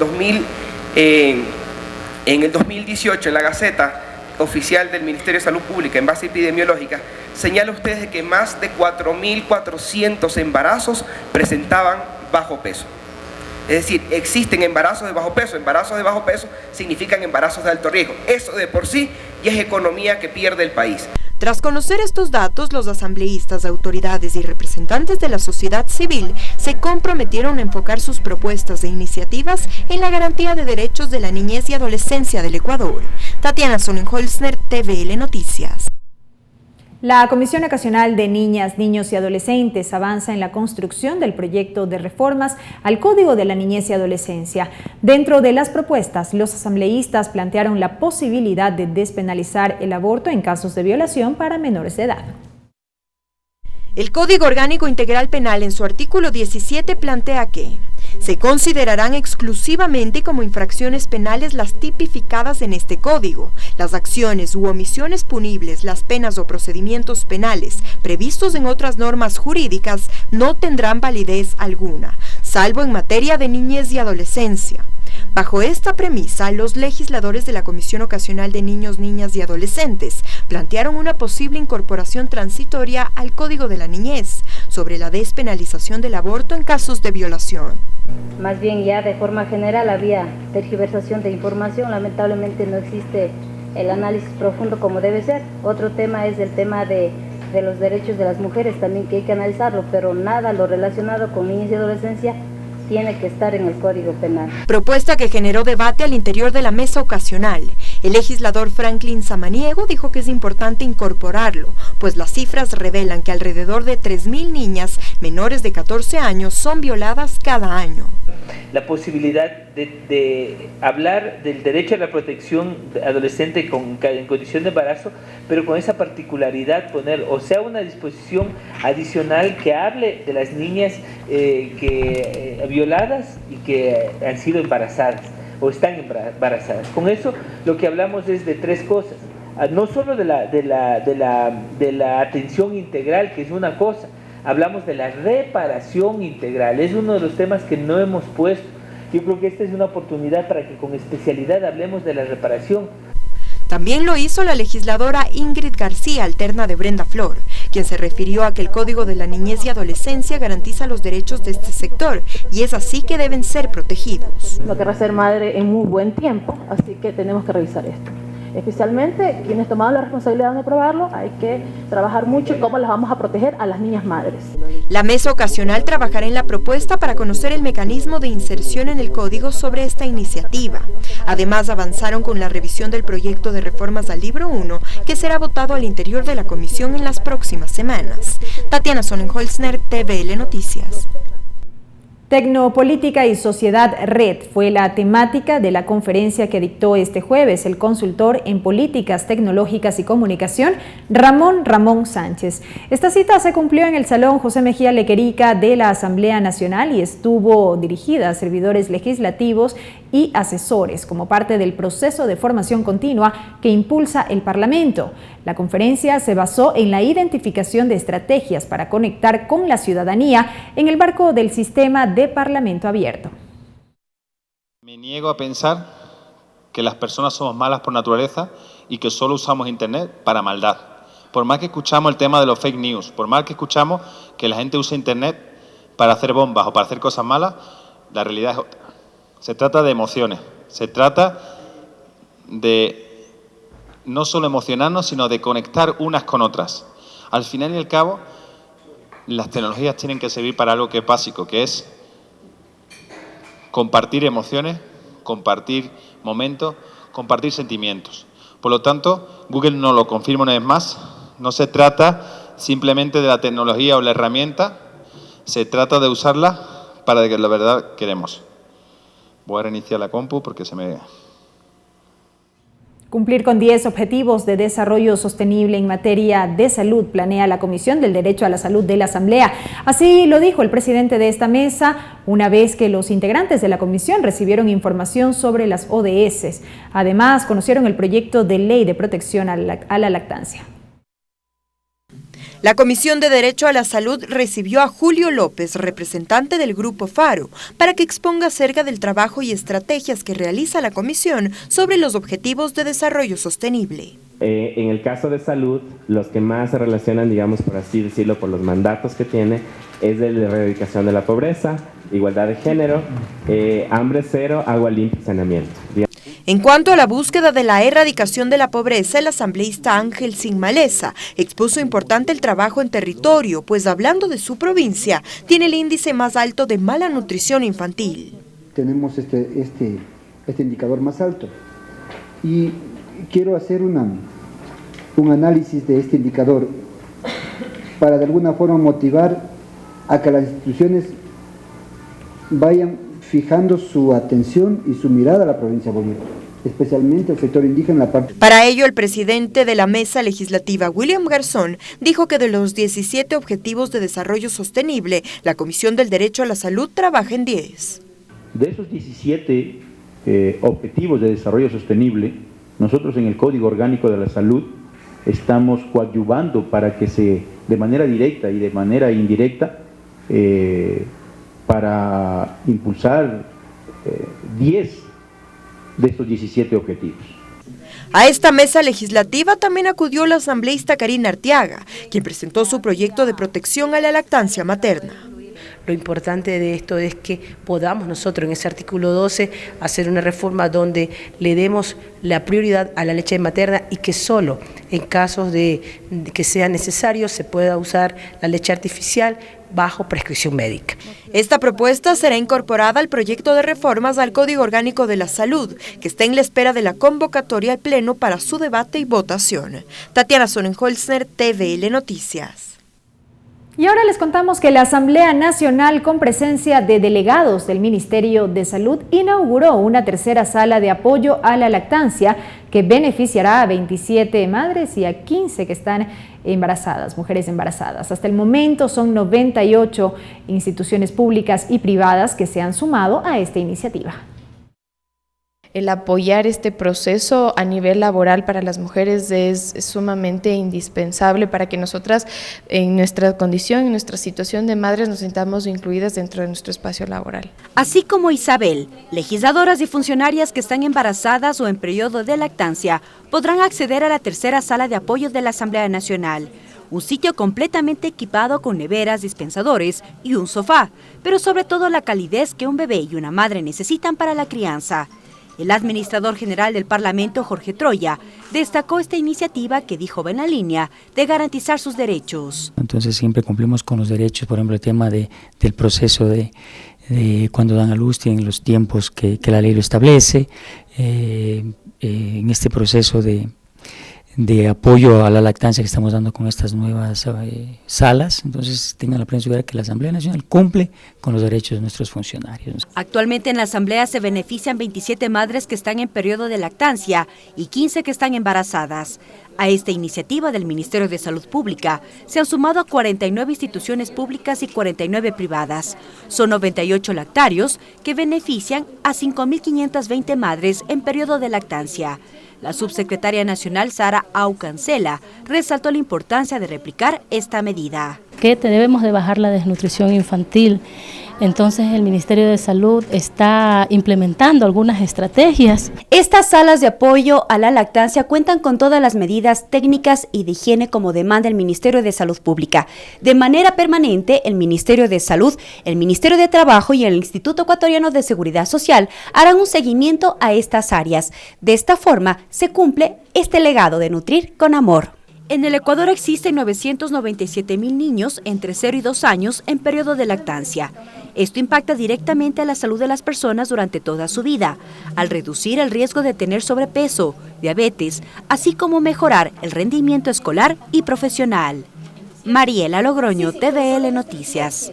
S16: 2018 en la Gaceta Oficial del Ministerio de Salud Pública en base epidemiológica, señala ustedes que más de 4.400 embarazos presentaban bajo peso. Es decir, existen embarazos de bajo peso. Embarazos de bajo peso significan embarazos de alto riesgo. Eso de por sí ya es economía que pierde el país.
S4: Tras conocer estos datos, los asambleístas, autoridades y representantes de la sociedad civil se comprometieron a enfocar sus propuestas e iniciativas en la garantía de derechos de la niñez y adolescencia del Ecuador. Tatiana Sonnenholzner, TVL Noticias.
S5: La Comisión Nacional de Niñas, Niños y Adolescentes avanza en la construcción del proyecto de reformas al Código de la Niñez y Adolescencia. Dentro de las propuestas, los asambleístas plantearon la posibilidad de despenalizar el aborto en casos de violación para menores de edad.
S4: El Código Orgánico Integral Penal en su artículo 17 plantea que se considerarán exclusivamente como infracciones penales las tipificadas en este código. Las acciones u omisiones punibles, las penas o procedimientos penales previstos en otras normas jurídicas no tendrán validez alguna, salvo en materia de niñez y adolescencia. Bajo esta premisa, los legisladores de la Comisión Ocasional de Niños, Niñas y Adolescentes plantearon una posible incorporación transitoria al Código de la Niñez sobre la despenalización del aborto en casos de violación.
S26: Más bien ya de forma general había tergiversación de información, lamentablemente no existe el análisis profundo como debe ser. Otro tema es el tema de los derechos de las mujeres también, que hay que analizarlo, pero nada lo relacionado con niñez y adolescencia tiene que estar en el Código Penal.
S4: Propuesta que generó debate al interior de la mesa ocasional. El legislador Franklin Samaniego dijo que es importante incorporarlo, pues las cifras revelan que alrededor de 3.000 niñas menores de 14 años son violadas cada año.
S9: La posibilidad de hablar del derecho a la protección adolescente en condición de embarazo, pero con esa particularidad poner, o sea, una disposición adicional que hable de las niñas violadas y que han sido embarazadas o están embarazadas. Con eso lo que hablamos es de tres cosas, no solo de la atención integral, que es una cosa, hablamos de la reparación integral, es uno de los temas que no hemos puesto. Yo creo que esta es una oportunidad para que con especialidad hablemos de la reparación.
S4: También lo hizo la legisladora Ingrid García, alterna de Brenda Flor, quien se refirió a que el Código de la Niñez y Adolescencia garantiza los derechos de este sector y es así que deben ser protegidos.
S26: No querrá ser madre en muy buen tiempo, así que tenemos que revisar esto.
S17: especialmente quienes tomaron la responsabilidad de aprobarlo. Hay que trabajar mucho en cómo las vamos a proteger a las niñas madres.
S4: La mesa ocasional trabajará en la propuesta para conocer el mecanismo de inserción en el código sobre esta iniciativa. Además, avanzaron con la revisión del proyecto de reformas al libro 1, que será votado al interior de la comisión en las próximas semanas. Tatiana Sonnenholzner, TVL Noticias.
S5: Tecnopolítica y Sociedad Red fue la temática de la conferencia que dictó este jueves el consultor en políticas tecnológicas y comunicación, Ramón Sánchez. Esta cita se cumplió en el Salón José Mejía Lequerica de la Asamblea Nacional y estuvo dirigida a servidores legislativos y asesores como parte del proceso de formación continua que impulsa el Parlamento. La conferencia se basó en la identificación de estrategias para conectar con la ciudadanía en el marco del sistema de Parlamento abierto.
S18: Me niego a pensar que las personas somos malas por naturaleza y que solo usamos Internet para maldad. Por más que escuchamos el tema de los fake news, por más que escuchamos que la gente usa Internet para hacer bombas o para hacer cosas malas, la realidad es otra. Se trata de emociones, se trata de no solo emocionarnos, sino de conectar unas con otras. Al final y al cabo, las tecnologías tienen que servir para algo que es básico, que es compartir emociones, compartir momentos, compartir sentimientos. Por lo tanto, Google nos lo confirma una vez más, no se trata simplemente de la tecnología o la herramienta, se trata de usarla para lo que la verdad queremos. Voy a reiniciar la compu porque se me...
S5: Cumplir con 10 objetivos de desarrollo sostenible en materia de salud planea la Comisión del Derecho a la Salud de la Asamblea. Así lo dijo el presidente de esta mesa, una vez que los integrantes de la comisión recibieron información sobre las ODS. Además, conocieron el proyecto de ley de protección a la lactancia.
S4: La Comisión de Derecho a la Salud recibió a Julio López, representante del Grupo Faro, para que exponga acerca del trabajo y estrategias que realiza la Comisión sobre los objetivos de desarrollo sostenible.
S19: En el caso de salud, los que más se relacionan, digamos por así decirlo, por los mandatos que tiene, es de la erradicación de la pobreza, igualdad de género, hambre cero, agua limpia y saneamiento.
S4: En cuanto a la búsqueda de la erradicación de la pobreza, el asambleísta Ángel Sinmaleza expuso importante el trabajo en territorio, pues hablando de su provincia, tiene el índice más alto de mala nutrición infantil.
S20: Tenemos este indicador más alto y quiero hacer un análisis de este indicador para de alguna forma motivar a que las instituciones vayan fijando su atención y su mirada a la provincia de Bolívar, especialmente el sector indígena.
S4: Para ello, el presidente de la mesa legislativa, William Garzón, dijo que de los 17 objetivos de desarrollo sostenible, la Comisión del Derecho a la Salud trabaja en 10.
S21: De esos 17 objetivos de desarrollo sostenible, nosotros en el Código Orgánico de la Salud estamos coadyuvando para que de manera directa y de manera indirecta, para impulsar 10 de estos 17 objetivos.
S4: A esta mesa legislativa también acudió la asambleísta Karina Arteaga, quien presentó su proyecto de protección a la lactancia materna.
S22: Lo importante de esto es que podamos nosotros en ese artículo 12 hacer una reforma donde le demos la prioridad a la leche materna y que solo en casos de que sea necesario se pueda usar la leche artificial bajo prescripción médica.
S4: Esta propuesta será incorporada al proyecto de reformas al Código Orgánico de la Salud, que está en la espera de la convocatoria al Pleno para su debate y votación. Tatiana Sonnenholzner, TVL Noticias.
S5: Y ahora les contamos que la Asamblea Nacional, con presencia de delegados del Ministerio de Salud, inauguró una tercera sala de apoyo a la lactancia que beneficiará a 27 madres y a 15 que están embarazadas, mujeres embarazadas. Hasta el momento son 98 instituciones públicas y privadas que se han sumado a esta iniciativa.
S27: El apoyar este proceso a nivel laboral para las mujeres es sumamente indispensable para que nosotras en nuestra condición, en nuestra situación de madres, nos sintamos incluidas dentro de nuestro espacio laboral.
S1: Así como Isabel, legisladoras y funcionarias que están embarazadas o en periodo de lactancia podrán acceder a la tercera sala de apoyo de la Asamblea Nacional. Un sitio completamente equipado con neveras, dispensadores y un sofá, pero sobre todo la calidez que un bebé y una madre necesitan para la crianza. El administrador general del Parlamento, Jorge Troya, destacó esta iniciativa que dijo va en la línea de garantizar sus derechos.
S3: Entonces siempre cumplimos con los derechos, por ejemplo el tema del proceso de cuando dan a luz, tienen los tiempos que la ley lo establece, en este proceso de apoyo a la lactancia que estamos dando con estas nuevas salas. Entonces tengan la plena seguridad que la Asamblea Nacional cumple con los derechos de nuestros funcionarios.
S1: Actualmente en la Asamblea se benefician 27 madres que están en periodo de lactancia y 15 que están embarazadas. A esta iniciativa del Ministerio de Salud Pública se han sumado a 49 instituciones públicas y 49 privadas. Son 98 lactarios que benefician a 5.520 madres en periodo de lactancia. La subsecretaria nacional Sara Aucancela resaltó la importancia de replicar esta medida.
S6: Que debemos de bajar la desnutrición infantil. Entonces el Ministerio de Salud está implementando algunas estrategias.
S1: Estas salas de apoyo a la lactancia cuentan con todas las medidas técnicas y de higiene como demanda el Ministerio de Salud Pública. De manera permanente, el Ministerio de Salud, el Ministerio de Trabajo y el Instituto Ecuatoriano de Seguridad Social harán un seguimiento a estas áreas. De esta forma se cumple este legado de nutrir con amor. En el Ecuador existen 997.000 niños entre 0 y 2 años en periodo de lactancia. Esto impacta directamente a la salud de las personas durante toda su vida, al reducir el riesgo de tener sobrepeso, diabetes, así como mejorar el rendimiento escolar y profesional. Mariela Logroño, TVL Noticias.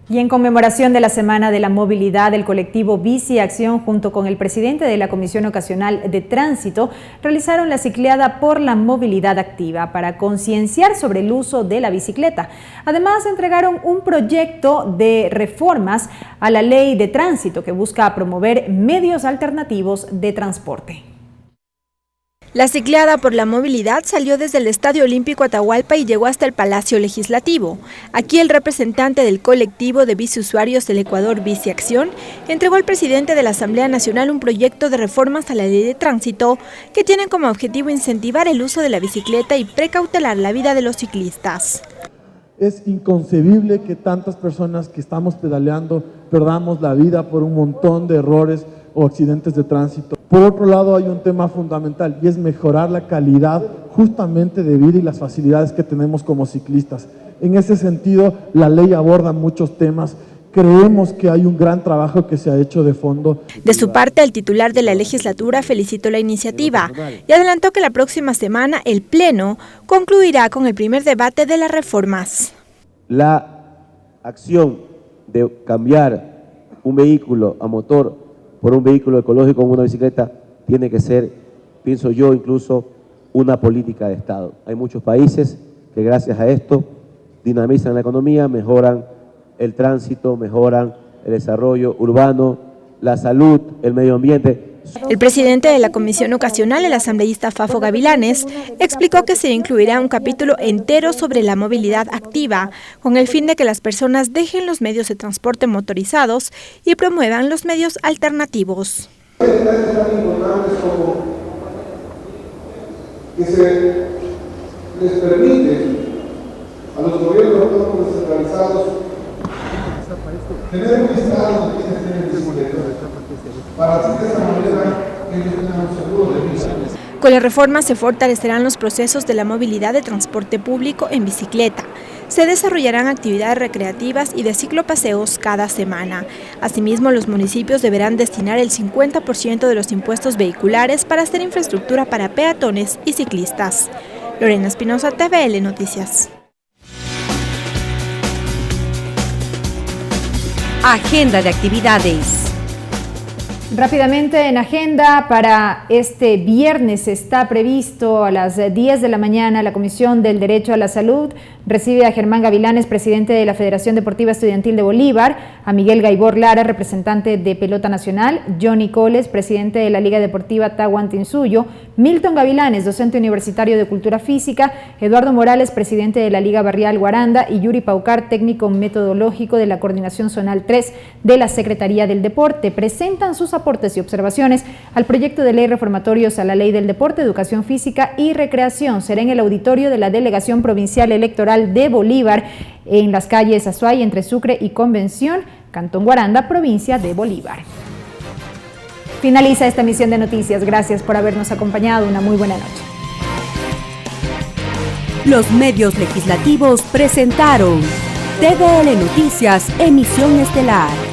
S5: Y en conmemoración de la Semana de la Movilidad, el colectivo Bici Acción junto con el presidente de la Comisión Ocasional de Tránsito realizaron la cicleada por la movilidad activa para concienciar sobre el uso de la bicicleta. Además, entregaron un proyecto de reformas a la ley de tránsito que busca promover medios alternativos de transporte.
S4: La cicleada por la movilidad salió desde el Estadio Olímpico Atahualpa y llegó hasta el Palacio Legislativo. Aquí el representante del colectivo de biciusuarios del Ecuador Bici Acción entregó al presidente de la Asamblea Nacional un proyecto de reformas a la ley de tránsito que tienen como objetivo incentivar el uso de la bicicleta y precautelar la vida de los ciclistas.
S7: Es inconcebible que tantas personas que estamos pedaleando perdamos la vida por un montón de errores o accidentes de tránsito. Por otro lado, hay un tema fundamental y es mejorar la calidad justamente de vida y las facilidades que tenemos como ciclistas. En ese sentido, la ley aborda muchos temas. Creemos que hay un gran trabajo que se ha hecho de fondo.
S4: De su parte, el titular de la legislatura felicitó la iniciativa y adelantó que la próxima semana el Pleno concluirá con el primer debate de las reformas.
S14: La acción de cambiar un vehículo a motor por un vehículo ecológico como una bicicleta tiene que ser, pienso yo, incluso una política de Estado. Hay muchos países que gracias a esto dinamizan la economía, mejoran el tránsito, mejoran el desarrollo urbano, la salud, el medio ambiente.
S4: El presidente de la Comisión Ocasional, el asambleísta Fafo Gavilanes, explicó que se incluirá un capítulo entero sobre la movilidad activa, con el fin de que las personas dejen los medios de transporte motorizados y promuevan los medios alternativos.
S12: Que se les permite a los gobiernos autónomos descentralizados tener un estado de quienes tienen bicicletas, para así de esa manera ellos tengan un seguro de vida.
S4: Con la reforma se fortalecerán los procesos de la movilidad de transporte público en bicicleta. Se desarrollarán actividades recreativas y de ciclopaseos cada semana. Asimismo, los municipios deberán destinar el 50% de los impuestos vehiculares para hacer infraestructura para peatones y ciclistas. Lorena Espinosa, TVL Noticias.
S1: Agenda de actividades.
S5: Rápidamente en agenda, para este viernes está previsto a las 10 de la mañana la Comisión del Derecho a la Salud recibe a Germán Gavilanes, presidente de la Federación Deportiva Estudiantil de Bolívar, a Miguel Gaibor Lara, representante de Pelota Nacional, Johnny Coles, presidente de la Liga Deportiva Tahuantinsuyo, Milton Gavilanes, docente universitario de Cultura Física, Eduardo Morales, presidente de la Liga Barrial Guaranda y Yuri Paucar, técnico metodológico de la Coordinación Zonal 3 de la Secretaría del Deporte. Presentan sus aportes y observaciones al proyecto de ley reformatorios a la Ley del Deporte, Educación Física y Recreación. Será en el auditorio de la Delegación Provincial Electoral de Bolívar, en las calles Azuay, entre Sucre y Convención, Cantón Guaranda, provincia de Bolívar. Finaliza esta emisión de noticias. Gracias por habernos acompañado. Una muy buena noche.
S1: Los medios legislativos presentaron TVL Noticias, emisión estelar.